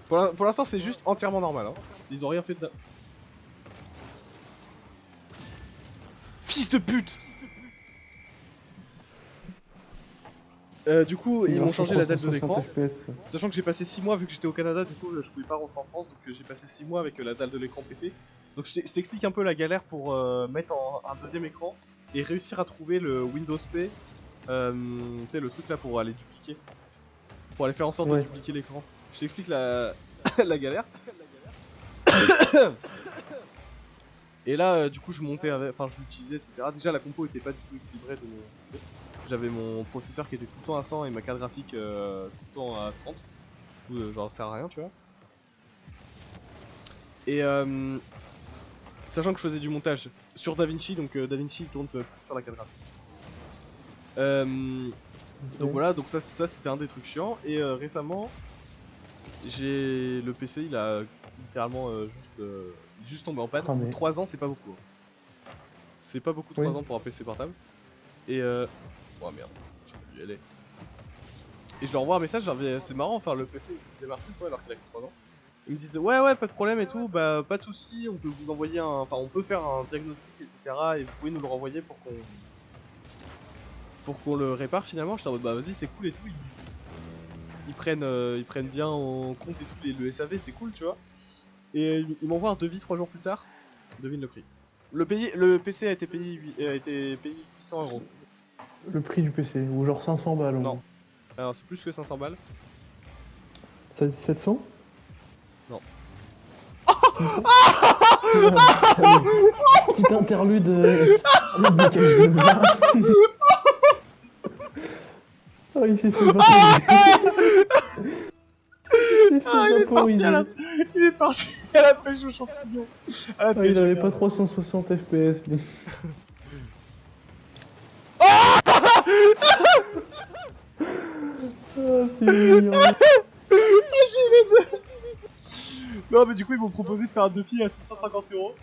Pour l'instant, c'est juste entièrement normal. Hein. Ils ont rien fait de. Fils de pute! Du coup, ils m'ont changé la date de l'écran. Sachant que j'ai passé 6 mois, vu que j'étais au Canada, du coup, je pouvais pas rentrer en France, donc j'ai passé 6 mois avec la dalle de l'écran pétée. Donc je t'explique un peu la galère pour mettre un deuxième écran et réussir à trouver le Windows P, tu sais, le truc là pour aller dupliquer. Pour aller faire en sorte de dupliquer l'écran. Je t'explique la... la galère. Et là, du coup, je montais avec, enfin, je l'utilisais, etc. Déjà, la compo était pas du tout équilibrée de mon PC. J'avais mon processeur qui était tout le temps à 100 et ma carte graphique tout le temps à 30. Du coup, genre, ça sert à rien, tu vois. Et sachant que je faisais du montage sur DaVinci, donc DaVinci tourne plus sur la carte graphique. Donc voilà, donc ça c'était un des trucs chiants. Et récemment, j'ai le PC, il a littéralement juste tombé en panne. 3 ans, c'est pas beaucoup. Hein. C'est pas beaucoup 3 ans pour un PC portable. Et oh merde, j'ai pas dû y aller. Et je leur envoie un message, genre c'est marrant, enfin le PC il démarre plus quoi alors qu'il a que 3 ans. Ils me disent ouais pas de problème et tout, bah pas de soucis, on peut vous envoyer enfin on peut faire un diagnostic etc. Et vous pouvez nous le renvoyer pour qu'on le répare finalement. Je suis en mode bah vas-y c'est cool et tout. ils prennent bien en compte et tout le SAV, c'est cool, tu vois. Et ils m'envoient un devis 3 jours plus tard. Devine le prix. Le PC a été payé 800 euros. Le prix du PC, ou genre 500 balles. Non. Alors c'est plus que 500 balles. 700? Non. Petite interlude. Le blocage de bas. Oh, il s'est fait vaporiser. Il est parti à la pêche au champignon. Ah, il avait pas 360 FPS lui. Ah, c'est mignon. Non mais du coup ils m'ont proposé de faire un défi à 650 euros.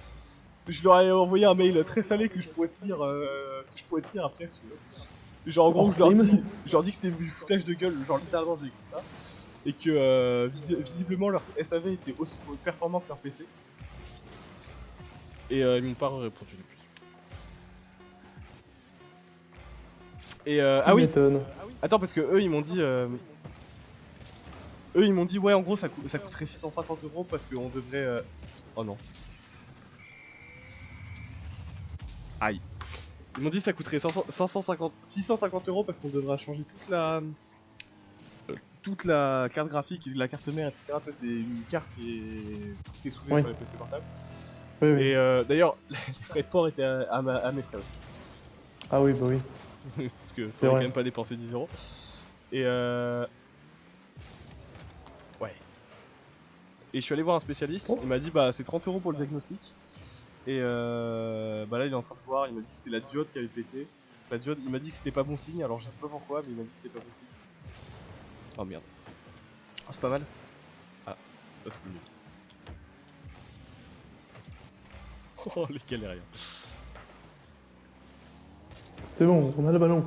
Je leur ai envoyé un mail très salé que je pourrais te lire, après si tu veux. Genre en gros je leur dis que c'était du foutage de gueule, genre littéralement j'ai écrit ça. Et que visiblement leur SAV était aussi performant que leur PC. Et ils m'ont pas répondu depuis. Et ah oui, attends parce que eux ils m'ont dit ouais en gros ça coûterait 650 euros parce qu'on devrait oh non. Aïe. Ils m'ont dit ça coûterait 650 euros parce qu'on devra changer toute la carte graphique et la carte mère, etc. C'est une carte qui est soulevée sur les PC portables. Oui, oui. Et d'ailleurs, les frais de port étaient à mes frais aussi. Ah oui, bah oui. Parce que faudrait quand même pas dépenser 10 euros. Et ouais. Et je suis allé voir un spécialiste, il m'a dit bah c'est 30 euros pour le diagnostic. Et bah là il est en train de voir, il m'a dit que c'était la diode qui avait pété. La diode, il m'a dit que c'était pas bon signe, alors je sais pas pourquoi, mais il m'a dit que c'était pas bon signe. Oh merde. Oh c'est pas mal. Ah, ça c'est plus mieux. Oh les galériens. C'est bon, on a le ballon.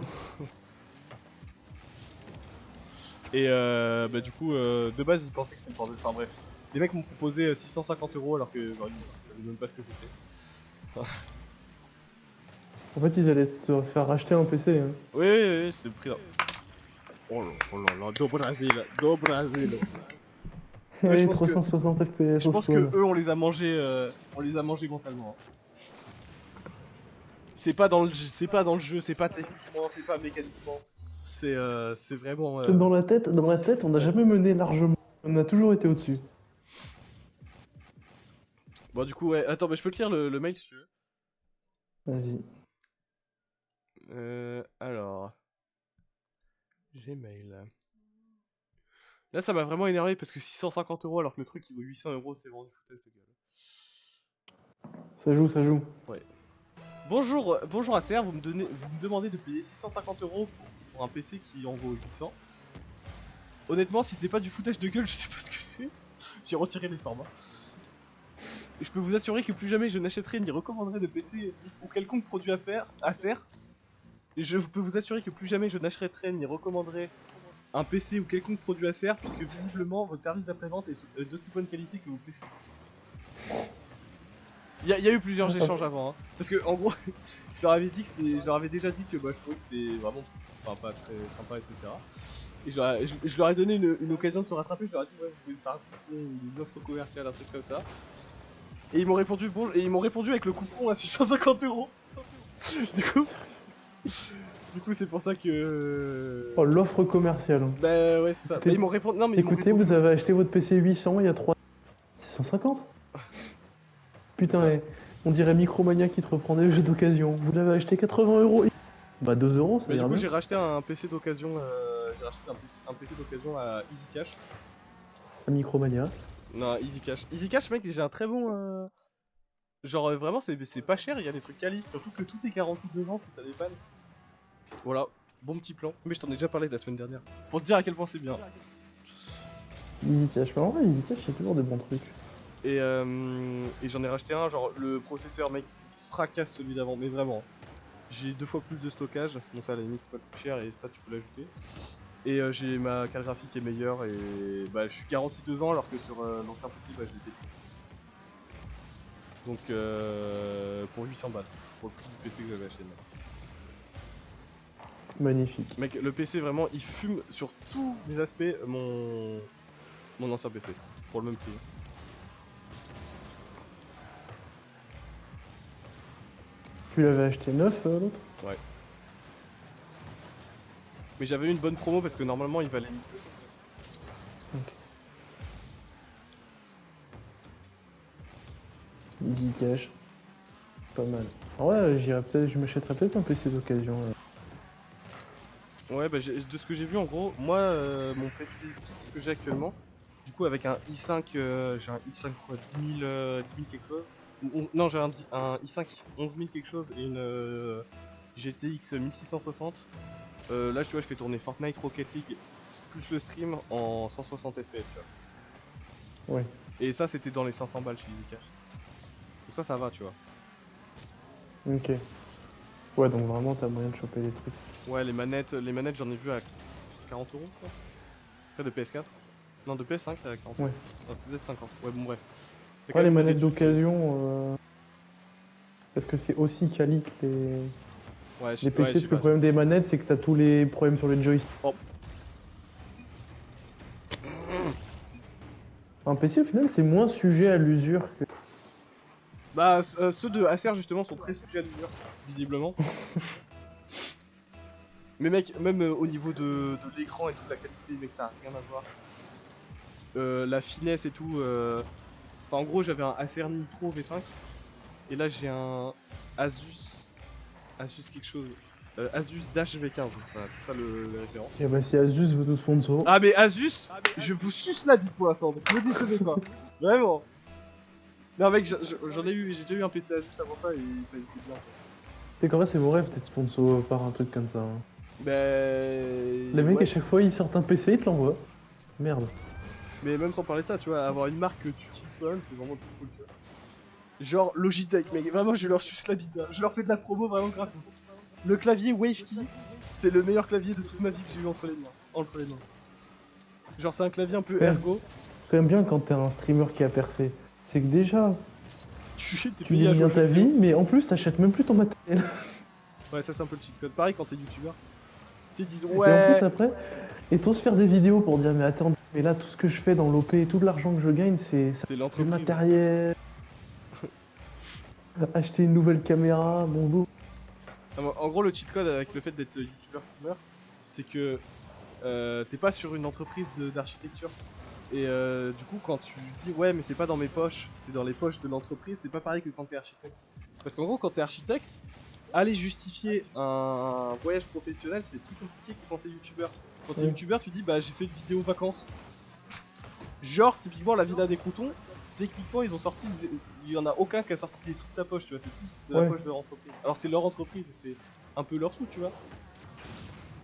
Et bah du coup, de base ils pensaient que c'était le bordel, enfin bref. Les mecs m'ont proposé 650 euros alors que genre, ils savaient même pas ce que c'était. En fait, ils allaient te faire racheter un PC. Hein. Oui, c'était le prix là. Oh là, do Brasil. Ouais, Allez, 360 FPS. Je pense que eux on les a mangés mentalement. C'est pas dans le jeu, c'est pas techniquement, c'est pas mécaniquement. C'est vraiment. Dans la tête, on n'a jamais mené largement. On a toujours été au-dessus. Bon du coup ouais, attends, mais je peux te lire le mail si tu veux. Vas-y. Alors. Gmail. Là ça m'a vraiment énervé parce que 650 euros alors que le truc il vaut 800 euros, c'est vraiment du foutage de gueule. Ça joue. Ouais. Bonjour ACR, vous me demandez de payer 650 euros pour un PC qui en vaut 800. Honnêtement, si c'est pas du foutage de gueule, je sais pas ce que c'est. J'ai retiré les formats. Et je peux vous assurer que plus jamais je n'achèterai ni recommanderai de PC ou quelconque produit Acer. Et je peux vous assurer que plus jamais je n'achèterai ni recommanderai un PC ou quelconque produit Acer, puisque visiblement votre service d'après-vente est d'aussi bonne qualité que vos PC. Il y a eu plusieurs échanges avant, hein. Parce que en gros, je leur avais déjà dit que bah, je trouvais que c'était vraiment pas très sympa, etc. Et je leur ai donné une occasion de se rattraper, je leur ai dit ouais, vous pouvez faire un coupon, une offre commerciale, un truc comme ça. Et ils m'ont répondu avec le coupon à 650 euros. Du coup c'est pour ça que... Oh, l'offre commerciale. Bah ouais c'est ça. Bah, ils m'ont répondu... Non, mais écoutez, vous avez acheté votre PC 800 il y a 3... 650 Putain, on dirait Micromania qui te reprend des jeux d'occasion. Vous l'avez acheté 80 euros. Bah 2 euros, ça bah, du coup bien. j'ai racheté un PC d'occasion, un PC d'occasion à EasyCash. À Micromania. Non, EasyCash. EasyCash, mec, j'ai un très bon... Genre vraiment c'est pas cher, il y a des trucs quali. Surtout que tout est garanti 2 ans si t'as des pannes. Voilà, bon petit plan. Mais je t'en ai déjà parlé la semaine dernière. Pour te dire à quel point c'est bien. EasyCash, mais en vrai, EasyCash, c'est toujours des bons trucs. Et j'en ai racheté un, genre le processeur, mec, il fracasse celui d'avant, mais vraiment. J'ai 2 fois plus de stockage, donc ça à la limite c'est pas le plus cher et ça tu peux l'ajouter. Et j'ai ma carte graphique est meilleure et bah je suis garanti 2 ans alors que sur l'ancien PC bah je l'ai payé. Donc pour 800 balles, pour le prix du PC que j'avais acheté. Magnifique. Mec, le PC vraiment, il fume sur tous les aspects mon ancien PC. Pour le même prix. Tu l'avais acheté neuf, l'autre? Ouais. Mais j'avais eu une bonne promo parce que normalement il valait 1000 euros. Ok. Easy cash. Pas mal. En vrai, je m'achèterais peut-être un PC d'occasion. Ouais, bah de ce que j'ai vu en gros, moi mon PC fixe que j'ai actuellement, du coup avec un i5, j'ai un i5 quoi, 10 000 quelque chose. Non, j'ai un i5 11 000 quelque chose et une GTX 1660. Là, tu vois, je fais tourner Fortnite, Rocket League, plus le stream en 160 FPS, tu vois. Ouais. Et ça, c'était dans les 500 balles chez EasyCash. Donc ça va, tu vois. Ok. Ouais, donc vraiment, t'as moyen de choper des trucs. Ouais, les manettes j'en ai vu à 40 euros, je crois. Après, de PS4. Non, de PS5, à 40 euros. Ouais. Non, c'était peut-être 50. Ouais, bon, bref. C'est Ouais, quand les même manettes réduit. d'occasion, est-ce que c'est aussi quali que Ouais, les PC? ouais, Parce que le problème des manettes, c'est que t'as tous les problèmes sur les joysticks. Oh. Un PC, au final, c'est moins sujet à l'usure que... Bah, ceux de Acer, justement, sont très sujets à l'usure, visiblement. Mais mec, même au niveau de l'écran et toute la qualité, mec, ça a rien à voir. La finesse et tout. Enfin, en gros, j'avais un Acer Nitro V5. Et là, j'ai un Asus. Asus quelque chose. Asus Dash V15. Voilà, c'est ça la référence. Et bah, si Asus veut nous sponsor... Ah, mais Asus, je vous suce la bite pour l'instant, donc me décevez pas. Vraiment. Non, mec, j'en ai eu, j'ai déjà eu un PC Asus avant ça et ça a été bien. C'est qu'en vrai, c'est mon rêve d'être sponsor par un truc comme ça. Hein. Ben. Les mecs, ouais. à chaque fois, ils sortent un PC, ils te l'envoient. Merde. Mais même sans parler de ça, tu vois, avoir une marque que tu utilises toi-même, c'est vraiment trop cool, tu vois. Genre Logitech, mec, vraiment, je leur suce la bite. Hein. Je leur fais de la promo vraiment gratos. Le clavier WaveKey, c'est le meilleur clavier de toute ma vie que j'ai eu entre les mains. Genre, c'est un clavier un peu Ouais. ergo. Ce que j'aime bien quand t'es un streamer qui a percé, c'est que déjà, T'es tu payé à vis jouer bien aux jeux ta vidéo. vie, mais en plus, t'achètes même plus ton matériel. Ouais, ça c'est un peu le cheat code. Pareil quand t'es youtubeur. Tu sais, ils disent Et en ouais. plus, après, et t'oses faire des vidéos pour dire, mais attends, mais là, tout ce que je fais dans l'OP et tout l'argent que je gagne, c'est C'est du l'entreprise. matériel. Acheter une nouvelle caméra, bon goût. En gros, le cheat code avec le fait d'être youtubeur streamer, c'est que t'es pas sur une entreprise d'architecture. Et du coup, quand tu dis ouais, mais c'est pas dans mes poches, c'est dans les poches de l'entreprise, c'est pas pareil que quand t'es architecte. Parce qu'en gros, quand t'es architecte, aller justifier un voyage professionnel, c'est plus compliqué que quand t'es youtubeur. Quand t'es Oui. youtubeur, tu dis bah j'ai fait une vidéo vacances. Genre, typiquement, la Villa des Croutons, techniquement, ils ont sorti. Il y en a aucun qui a sorti des sous de sa poche, tu vois, c'est tous de la Ouais. poche de leur entreprise. Alors, c'est leur entreprise et c'est un peu leur sous, tu vois.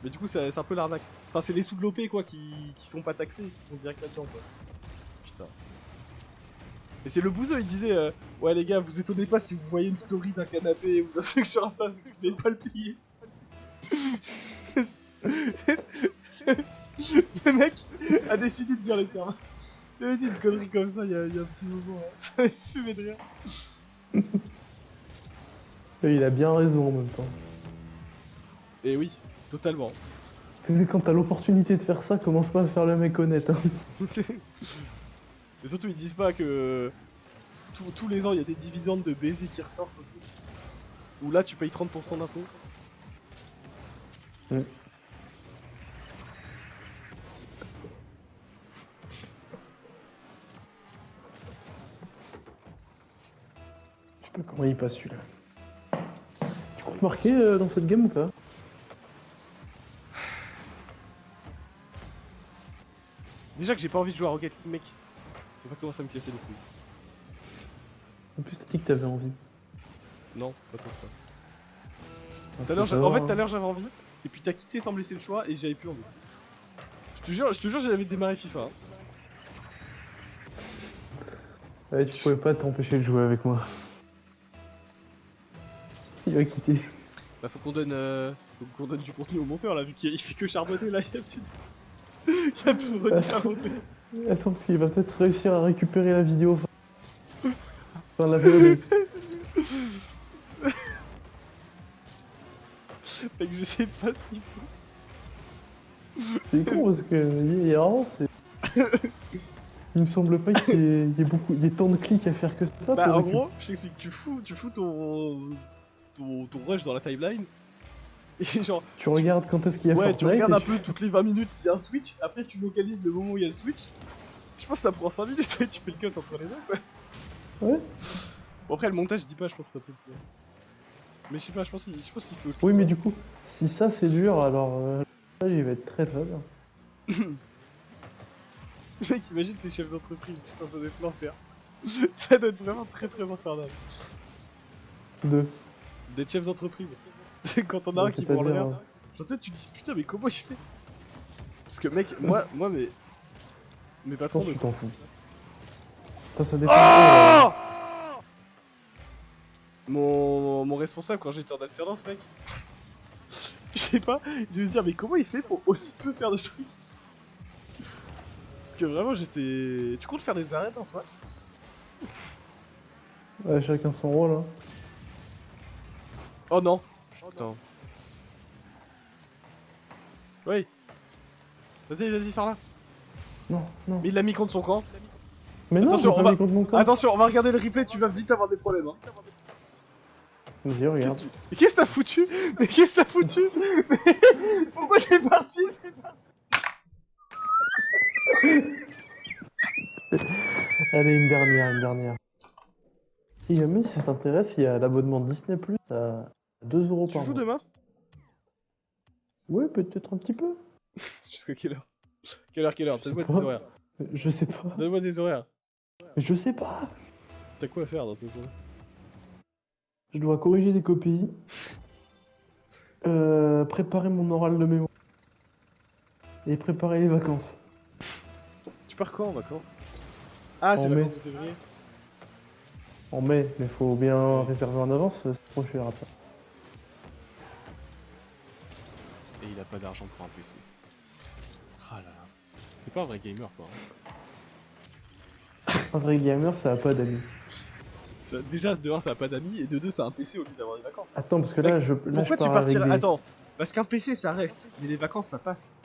Mais du coup, c'est un peu l'arnaque. Enfin, c'est les sous de l'OP quoi qui sont pas taxés, qui vont direct là-dedans quoi. Putain. Et c'est le bouseux, il disait ouais, les gars, vous étonnez pas si vous voyez une story d'un canapé ou d'un truc sur Insta, c'est que je vais pas le payer. Le mec a décidé de dire les termes. Il avait dit une connerie comme ça il y a un petit moment, hein. Ça m'avait fumé de rire. Et il a bien raison en même temps. Et oui, totalement. Quand t'as l'opportunité de faire ça, commence pas à faire le mec honnête. Hein. Et surtout, ils disent pas que tous les ans il y a des dividendes de baiser qui ressortent aussi. Où là tu payes 30% d'impôts. Mm. Je sais pas comment il passe celui-là. Tu comptes marquer dans cette game ou pas? Déjà que j'ai pas envie de jouer à Rocket League, mec. Je sais pas comment ça me casser les couilles. En plus, t'as dit que t'avais envie. Non, pas tant que ça. Ah, Tout à l'heure, faut en fait, savoir, tout à l'heure j'avais envie, et puis t'as quitté sans me laisser le choix, et j'avais plus envie. Je te jure, j'avais démarré FIFA. Hein. Ouais, tu pouvais pas t'empêcher de jouer avec moi. Il va quitter. Bah faut qu'on donne du contenu au monteur là, vu qu'il fait que charbonner là, il y a plus de, y a plus de rediff à monter. Attends, parce qu'il va peut-être réussir à récupérer la vidéo. Enfin, la VOD. Mec, je sais pas ce qu'il faut. C'est con parce que il y a vraiment, il me semble pas qu'il y ait tant de clics à faire que ça. Bah, pour en récupérer. gros, je t'explique, tu fous ton rush dans la timeline. Et genre, Tu regardes quand est-ce qu'il y a ouais, Fortnite. tu regardes et un peu toutes les 20 minutes s'il y a un switch. Après, tu localises le moment où il y a le switch. Je pense que ça prend 5 minutes et tu fais le cut entre les deux, quoi. Ouais. Bon, après, le montage, je dis pas, je pense que ça peut le faire. Mais je sais pas, je pense qu'il faut. Oui, mais du coup, si ça c'est dur, alors là, il va être très très bien. Mec, imagine t'es chef d'entreprise, putain, ça doit être l'enfer. Ça doit être vraiment très très infernal. Deux. D'être chef d'entreprise. Quand on a un qui prend le C'est-à-dire, verre. Genre, tu te dis, putain, mais comment je fais? Parce que, mec, moi, mes patrons tu de. t'en fous. Ça dépend. Oh mon responsable, quand j'étais en alternance, mec, je sais pas, il devait se dire, mais comment il fait pour aussi peu faire de trucs? Parce que vraiment, j'étais. Tu comptes faire des arrêts en soi? Ouais, chacun son rôle. Hein. Oh non! Putain. Oui! Vas-y, sors là! Non, non. Mais il l'a mis contre son camp. Mais non, Attention, j'ai on pas va- mis contre mon camp. Attention, on va regarder le replay, tu vas vite avoir des problèmes. Hein. Vas-y, regarde. Mais qu'est-ce que t'as foutu? Mais qu'est-ce que t'as foutu? Mais pourquoi t'es parti? Allez, une dernière. Si jamais ça s'intéresse, il y a l'abonnement Disney Plus à 2 euros Tu par joues mois. demain? Ouais, peut-être un petit peu. Jusqu'à quelle heure? Quelle heure? Je sais Donne-moi pas. des horaires. Je sais pas. Donne-moi des horaires. Je sais pas. T'as quoi à faire dans tes journées? Je dois corriger des copies. Préparer mon oral de mémoire. Et préparer les vacances. Tu pars quand en vacances? Ah, c'est En mai. vacances de février. En mai, mais faut bien réserver en avance, c'est trop cher après. Et il a pas d'argent pour un PC. Ah là là. T'es pas un vrai gamer, toi. Hein. Un vrai gamer, ça a pas d'amis. Déjà, de 1, ça a pas d'amis, et de 2, ça a un PC au lieu d'avoir des vacances. Attends, parce que là, Mec, Pourquoi tu pars avec partirais? des... Attends, parce qu'un PC ça reste, mais les vacances ça passe.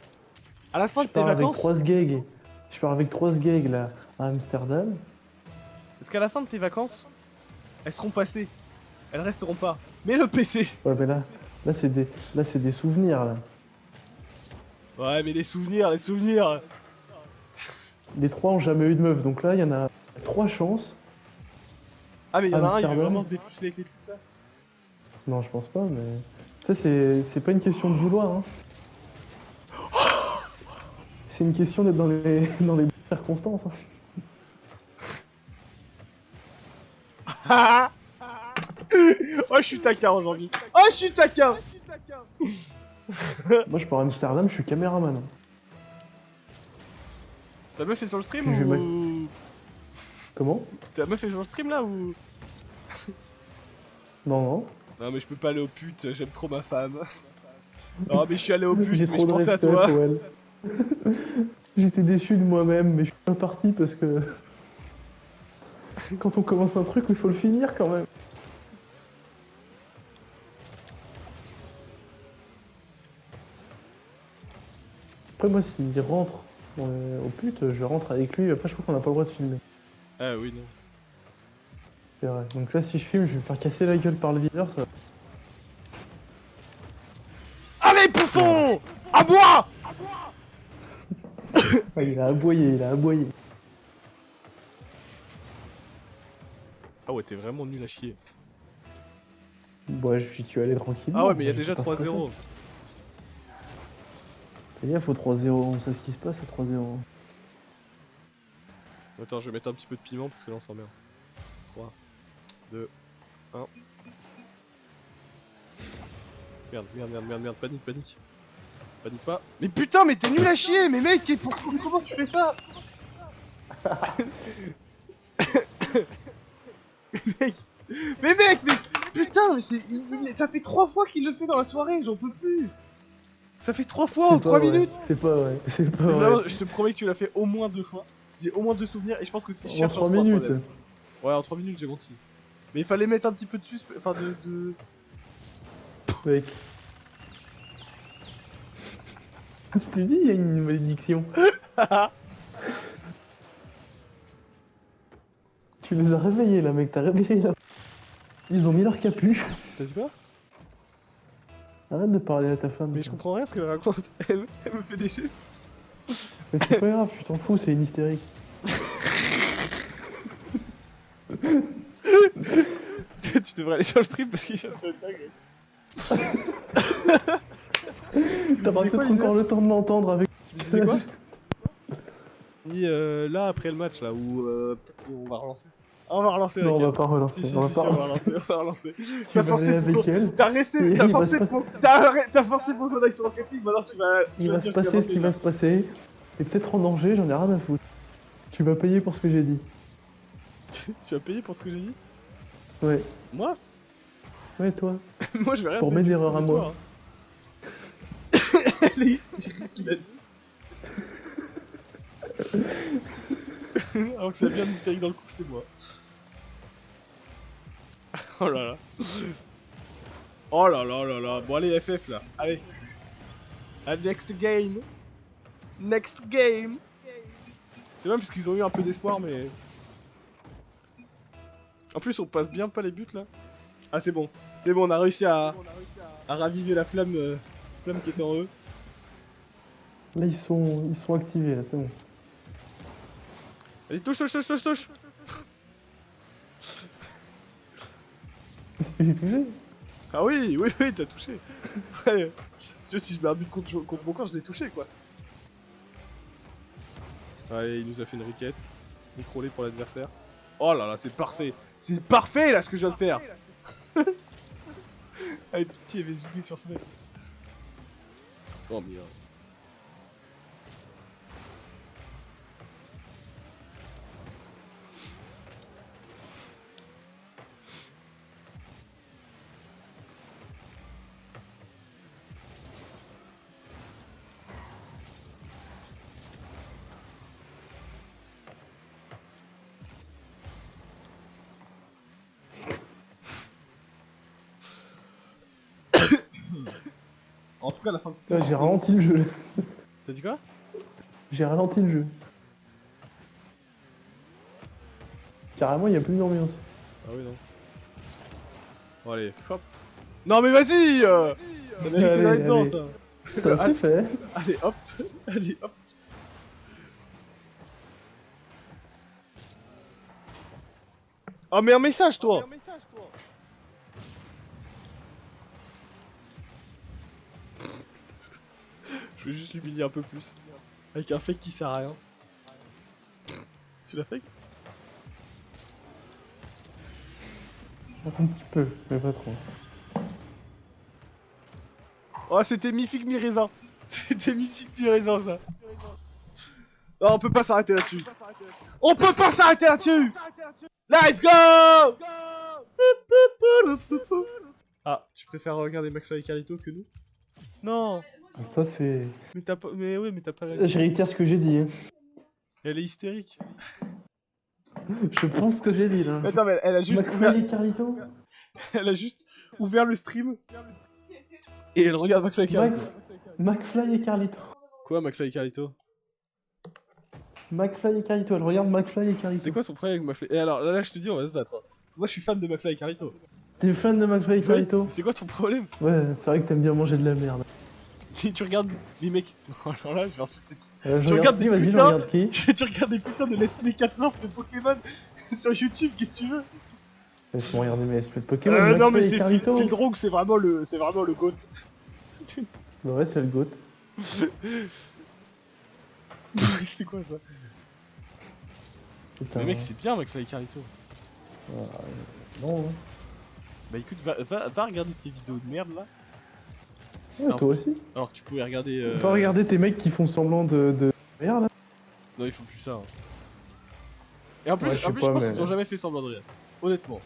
À la fin Je de tes pars avec vacances, 3 sgags. Je pars avec 3 sgags là, à Amsterdam. parce qu'à la fin de tes vacances, elles seront passées. Elles resteront pas. Mais le PC. Ouais, mais là c'est des souvenirs là. Ouais, mais les souvenirs. Les 3 ont jamais eu de meuf, donc là, il y en a 3 chances. Ah, mais il y en a un, il veut Amsterdam. vraiment se dépuceler avec les putes là. Non, je pense pas, mais... Ça, c'est pas une question de vouloir, hein. C'est une question d'être dans les bonnes circonstances. Hein. Oh, je suis taquin aujourd'hui. Oh, je suis taquin. Moi, je pars à Amsterdam, je suis caméraman. Hein. Ta meuf est sur le stream Je vais ou. Comment? Ta meuf est sur le stream là ou. Non, non. Non, mais je peux pas aller aux putes, j'aime trop ma femme. Non, mais je suis allé aux J'ai putes, mais trop je de pensais à respect toi. pour elle. J'étais déçu de moi-même, mais je suis pas parti parce que... Quand on commence un truc, il faut le finir quand même. Après, moi, s'il rentre au pute, je rentre avec lui. Après, je crois qu'on n'a pas le droit de filmer. Ah oui, non. C'est vrai. Donc là, si je filme, je vais me faire casser la gueule par le viseur. Ça... Allez, bouffon! À moi! Ah, il a aboyé, il a aboyé. Ah ouais, t'es vraiment nul à chier. Bon, je suis allé tranquillement. Ah ouais, mais il y a je déjà suis pas 3-0. Fais gaffe au 3-0, on sait ce qui se passe à 3-0. Attends, je vais mettre un petit peu de piment parce que là on s'emmerde. 3, 2, 1. Merde, panique. Panique pas. Mais putain, mais t'es nul à chier, mais mec, comment tu fais ça? mec, mais putain, mais ça fait 3 fois qu'il le fait dans la soirée, j'en peux plus. Ça fait 3 fois en 3 minutes. C'est pas vrai, c'est pas vrai. Vraiment, je te promets que tu l'as fait au moins 2 fois. J'ai au moins 2 souvenirs et je pense que si je En cherche 3 un point, minutes. problème. Ouais, en 3 minutes, j'ai menti. Mais il fallait mettre un petit peu de enfin de... Mec, Je te dis, il y a une malédiction. Tu les as réveillés là, mec, t'as réveillé là. Ils ont mis leur capuche. T'as dit quoi? Arrête de parler à ta femme. Mais je comprends rien ce qu'elle raconte. Elle me fait des gestes. Mais c'est pas grave, tu t'en fous, c'est une hystérique. Tu devrais aller sur le stream parce qu'il vient de se dingue. T'as pas peut-être encore le temps de l'entendre avec. Tu me disais quoi? Ni là après le match là où peut-être qu'on va relancer. Ah, on va relancer Non, on Raquel. va pas relancer. Si, on va si, pas on va relancer, on va relancer. Tu T'as vas aller forcé avec pour elle. T'as resté, Et t'as il forcé va pour t'as forcé pour qu'on aille sur Rocket League, maintenant tu vas Il va se passer ce qui va se passer. T'es peut-être en danger, j'en ai rien à foutre. Tu vas payer pour ce que j'ai dit. Tu vas payer pour ce que j'ai dit? Ouais. Moi? Ouais, toi. Moi je vais rien Pour payer mes du tout, erreurs à c'est moi. toi, hein. Elle est hystérique, il a dit. Alors que c'est bien hystérique dans le coup, c'est moi. Oh là là. Oh là là là là. Bon allez FF là. Allez. Next game. Next game. C'est même parce qu'ils ont eu un peu d'espoir mais... En plus on passe bien pas les buts là. Ah c'est bon. C'est bon, on a réussi à raviver la flamme, flamme qui était en eux. Là, ils sont activés, là, c'est bon. Vas-y, touche, touche, touche, touche, touche. J'ai touché. Ah oui, oui, oui, t'as touché. Ouais. Si je mets un but contre mon camp, je l'ai touché quoi. Allez, il nous a fait une requête. Microlé pour l'adversaire. Oh là là, c'est parfait. C'est parfait là ce que je viens de faire. Allez, pitié, il va zoomer sur ce mec. Oh merde. En tout cas, la fin de cette Là, j'ai ralenti le jeu. T'as dit quoi? J'ai ralenti le jeu. Carrément, il n'y a plus d'ambiance. Ah oui, non. Bon, allez, hop. Non, mais vas-y ça méritait Allez, d'aller dedans, allez. ça. Ça, c'est fait. Allez, hop. Allez, hop. Oh, mais un message, toi. Je vais juste l'humilier un peu plus. Avec un fake qui sert à rien. Tu l'as fake? Un petit peu, mais pas trop. Oh, c'était mi-figue, mi-raisin. C'était mi-figue, mi-raisin, ça. Non, on peut pas s'arrêter là-dessus. On peut pas s'arrêter là-dessus. Let's go. Ah, tu préfères regarder McFly et Carlito que nous? Non. Ça, c'est. Mais t'as pas... Mais ouais, mais t'as pas la... Je réitère ce que j'ai dit. Hein. Elle est hystérique. Je pense que j'ai dit là. Attends, mais elle a juste ouvert... McFly et Carlito. Elle a juste ouvert le stream. Et elle regarde McFly et Carlito. McFly et Carlito. Quoi, McFly et Carlito? McFly et Carlito, elle regarde McFly et Carlito. C'est quoi son problème avec McFly? Et alors, là, je te dis, on va se battre. Hein. Parce que moi, je suis fan de McFly et Carlito. T'es fan de McFly et Carlito? C'est quoi ton problème? Ouais, c'est vrai que t'aimes bien manger de la merde. Tu regardes les mecs... Alors là, je vais insulter qui? Je Tu regardes qui, des vas-y, je putains- regarde qui. Tu regardes des putains de Let's Play 4 heures de Pokémon sur YouTube, qu'est-ce que tu veux? Laisse-moi regarder mes espèces de Pokémon. Non, mais McFly et c'est Carlito. Phil Drogue, c'est vraiment le GOAT. Bah ouais, c'est le GOAT. C'est quoi ça? Putain. Mais mec, c'est bien McFly et Carlito. Non, hein. Bah écoute, va regarder tes vidéos de merde là. Ouais, Alors, toi aussi. Alors que tu pouvais regarder. Va regarder tes mecs qui font semblant de merde. Non, ils font plus ça. Hein. Et en plus, Ouais, je sais je pas, pense mais- qu'ils ont jamais fait semblant de rien. Honnêtement.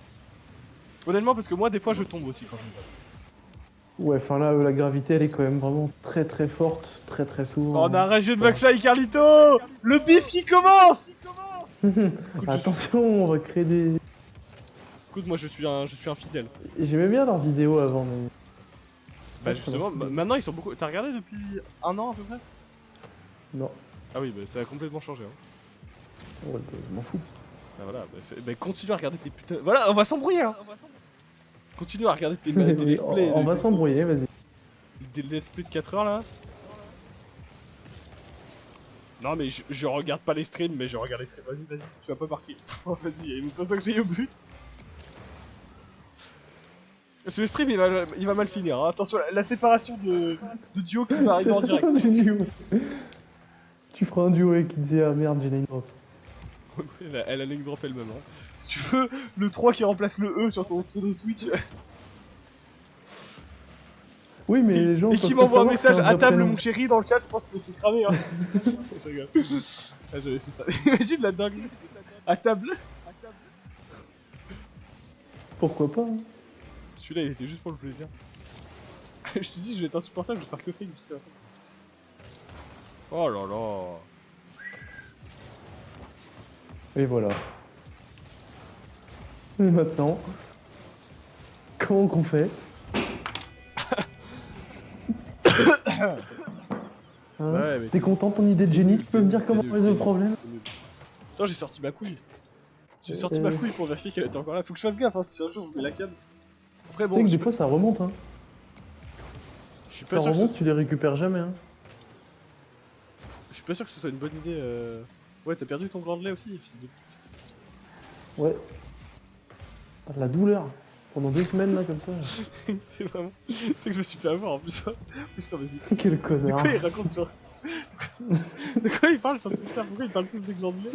Honnêtement, parce que moi, des fois, je tombe aussi quand je me bats. Ouais, enfin là, la gravité, elle est quand même vraiment très très forte, très très souvent. Oh, on a un rageux de McFly et Carlito. Le bif qui commence. Attention, on va créer des... Écoute, moi, je suis un fidèle. J'aimais bien leurs vidéos avant, mais... Bah Ouais, justement, ça va. maintenant ils sont beaucoup... T'as regardé depuis un an à peu près? Non. Ah oui, bah ça a complètement changé. Hein. Ouais, bah, je m'en fous. Bah voilà, bah continue à regarder tes putains. Voilà, on va s'embrouiller hein. Continue à regarder tes let's play. On va s'embrouiller, vas-y. Des let's play de 4 heures là. Non mais je regarde pas les streams, mais je regarde les streams. Vas-y, tu vas pas marquer. Vas-y, il faut ça que j'aille au but. Parce que le stream il va mal finir. Hein. Attention, la séparation de duo qui va arriver en direct. Tu feras un duo et qui disait ah merde, j'ai name drop. Elle a name drop elle-même. Hein. Si tu veux, le 3 qui remplace le E sur son pseudo Twitch. Oui, mais les gens. Et qui m'envoie un message à table, mon chéri, dans le chat, je pense que c'est cramé. Hein. Je rigole. Ah, j'avais fait ça. Imagine la dingue. À table. Pourquoi pas hein. Celui-là, il était juste pour le plaisir. Je te dis, je vais être insupportable, je vais faire que fake jusqu'à la fin. Oh là là. Et voilà. Et maintenant, comment qu'on fait hein Ouais, mais t'es content de ton idée de génie? Tu peux me dire comment résoudre le problème? Non, j'ai sorti ma couille. J'ai sorti ma couille pour vérifier qu'elle était encore là. Faut que je fasse gaffe hein, si un jour je mets la cam. Après, bon. Tu sais que des fois ça remonte, hein. Je suis pas Ça sûr remonte, tu les récupères jamais, hein. Je suis pas sûr que ce soit une bonne idée. Ouais, t'as perdu ton glandelet aussi, fils de. Ouais. Ah, la douleur. Pendant 2 semaines là comme ça. C'est vraiment. C'est que je me suis fait avoir en plus. Putain, mais. Quel De connard. quoi il raconte sur. De quoi il parle sur Twitter? Pourquoi ils parlent tous des glandelets?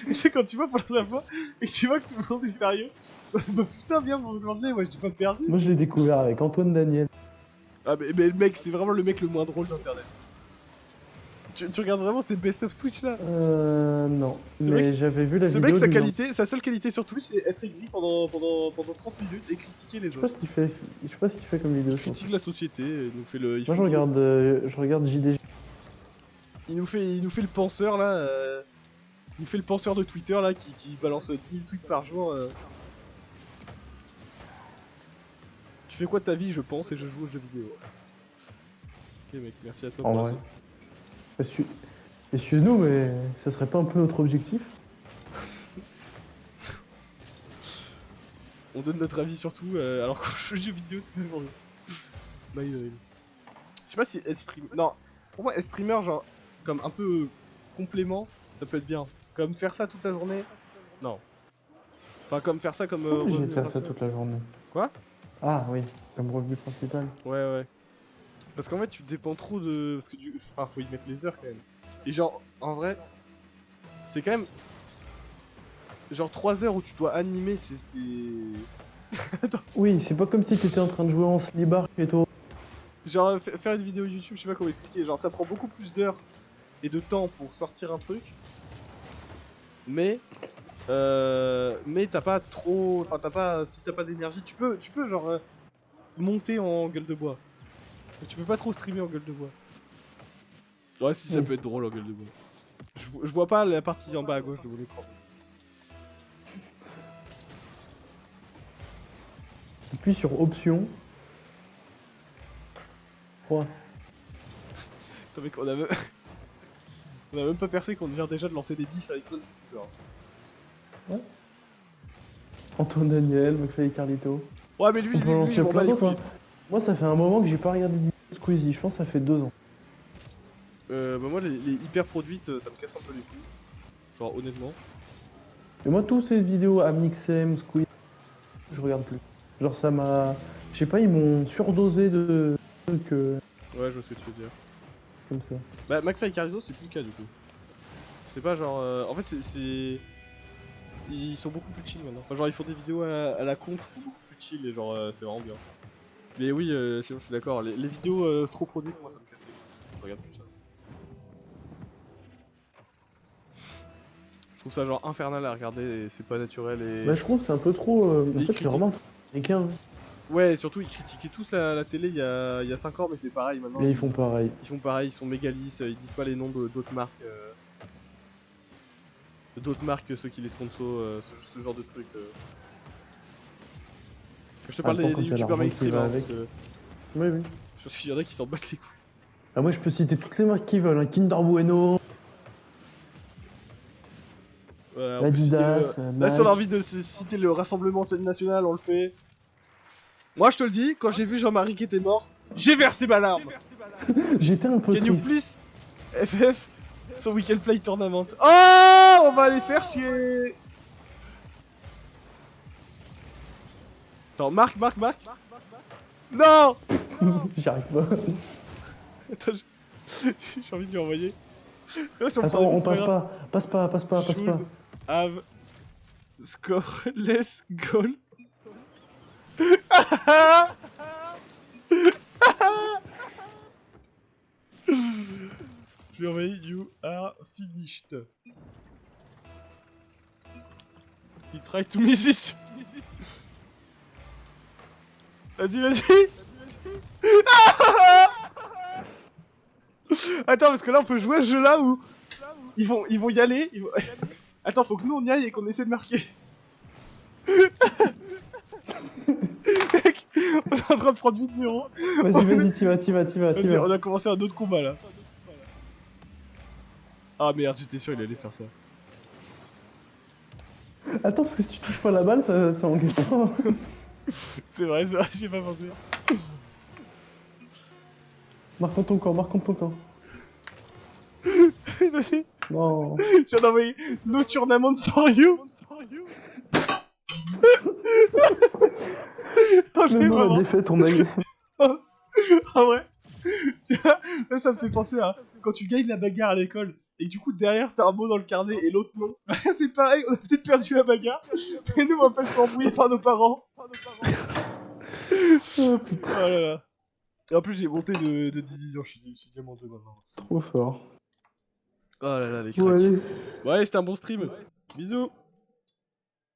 Et c'est quand tu vois pour la première fois et que tu vois que tout le monde est sérieux. Bah putain, bien mon glandelet, moi j'ai pas perdu. Moi je l'ai découvert avec Antoine Daniel. Ah, mais le mec, c'est vraiment le mec le moins drôle d'internet. Tu regardes vraiment ces best of Twitch là? Non. Ce mec, Mais j'avais vu la Ce vidéo. mec, du sa seule qualité sur Twitch, c'est être aigri pendant 30 minutes et critiquer les Je sais pas autres. ce qu'il fait. Je sais pas ce qu'il fait comme vidéo. Il critique la société, il nous fait le. Moi je regarde JDG. Il nous fait le penseur là. Il nous fait le penseur de Twitter là qui balance 10 000 tweets par jour. Tu fais quoi de ta vie? Je pense et je joue aux jeux vidéo. Ok mec, merci à toi En pour vrai. la Excuse-nous, mais ce serait pas un peu notre objectif? On donne notre avis sur tout alors qu'on joue aux jeux vidéo toute la journée. My God. Je sais pas si être streamer. Non, pour moi, être streamer, genre, comme un peu complément, ça peut être bien. Comme faire ça toute la journée, non. Enfin, comme faire ça comme. Je vais revenu faire ça principal. toute la journée. Quoi? Ah oui, comme revenu principal. Ouais. Parce qu'en fait, tu dépends trop de. Parce que enfin, faut y mettre les heures quand même. Et genre, en vrai, c'est quand même. Genre 3 heures où tu dois animer, c'est. Attends. Oui, c'est pas comme si t'étais en train de jouer en slibar chez toi. Genre, faire une vidéo YouTube, je sais pas comment expliquer. Genre, ça prend beaucoup plus d'heures et de temps pour sortir un truc. Mais t'as pas trop. Enfin, si t'as pas d'énergie, tu peux genre monter en gueule de bois. Mais tu peux pas trop streamer en gueule de bois. Ouais, si ça peut être drôle en gueule de bois. Je vois pas la partie en bas à gauche de mon écran. Appuie sur option. 3. Putain, mec, on a même. On a même pas percé qu'on vient déjà de lancer des bifs avec plein de youtubeurs. Ouais. Antoine Daniel, McFly et Carlito. Ouais, mais lui, On peut en lancer je m'en plein bats les d'autres, couilles. hein. Moi, ça fait un moment que j'ai pas regardé de vidéo de Squeezie. Je pense que ça fait 2 ans. Bah, moi, les hyper produites, ça me casse un peu les couilles. Genre, honnêtement. Et moi, tous ces vidéos Amixem, Squeezie, je regarde plus. Genre, ça m'a. Je sais pas, ils m'ont surdosé de trucs Ouais, je vois ce que tu veux dire. comme ça. Bah, McFly et Carlito, c'est plus le cas du coup. C'est pas genre. En fait, c'est. Ils sont beaucoup plus chill maintenant. Enfin, genre, ils font des vidéos à la con qui sont beaucoup plus chill et genre, c'est vraiment bien. Mais oui, sinon, je suis d'accord. Les vidéos trop produites, moi, ça me casse les couilles. Je regarde plus ça. Je trouve ça genre infernal à regarder et c'est pas naturel et. Bah, je trouve que c'est un peu trop. En ils fait, c'est vraiment américain. Ouais, et surtout, ils critiquaient tous la télé il y a 5 ans, mais c'est pareil maintenant. Et ils font pareil. Ils font pareil, ils sont méga lisses, ils disent pas les noms d'autres marques. D'autres marques, ceux qui les sponsor, ce genre de trucs. Je te parle Attends, des quand il y a youtubeurs l'argent qui mainstream, va hein, avec. donc, Oui, oui. je pense qu'il y en a qui s'en battent les couilles. Ah, moi, je peux citer toutes les marques qui veulent. Hein. Kinder Bueno, Voilà, on peut citer Adidas, Là, si on a envie de citer le Rassemblement national, on le fait. Moi, je te le dis, quand j'ai vu Jean-Marie qui était mort, j'ai versé ma larme. J'étais un peu Can you triste. please FF so we can play tournament. Oh, on va aller faire chier. Attends, Marc. Non. J'y arrive pas. Attends, j'ai envie de lui envoyer. Parce que là, si on Attends, prend on c'est pas passe grave. pas. Should have scoreless goal. Je vais envoyer you are finished. He tried to miss it. Vas-y. Attends, parce que là on peut jouer à ce jeu là où ils vont y aller. Attends, faut que nous on y aille et qu'on essaie de marquer. Mec, on est en train de prendre 8-0. Vas-y, t'y vas. Vas-y, on a commencé un autre combat là. Ah merde, j'étais sûr il allait faire ça. Attends, parce que si tu touches pas la balle, ça engage pas. C'est vrai, j'y ai pas pensé. Marque ton camp. Vas-y, Non. je viens d'envoyer no tournament for you. Oh, je Le vais nom la vraiment. défaite, on a eu. En vrai, tu vois, là ça me fait penser à quand tu gagnes la bagarre à l'école et que du coup derrière t'as un mot dans le carnet et l'autre non. C'est pareil, on a peut-être perdu la bagarre, mais nous on va pas se faire embrouiller par nos parents. Oh putain, Oh là là. Et en plus j'ai monté de division, je suis diamant 2 maintenant. trop fort. Oh là là, les Bon, cracks. allez. Ouais, c'était un bon stream. Bisous.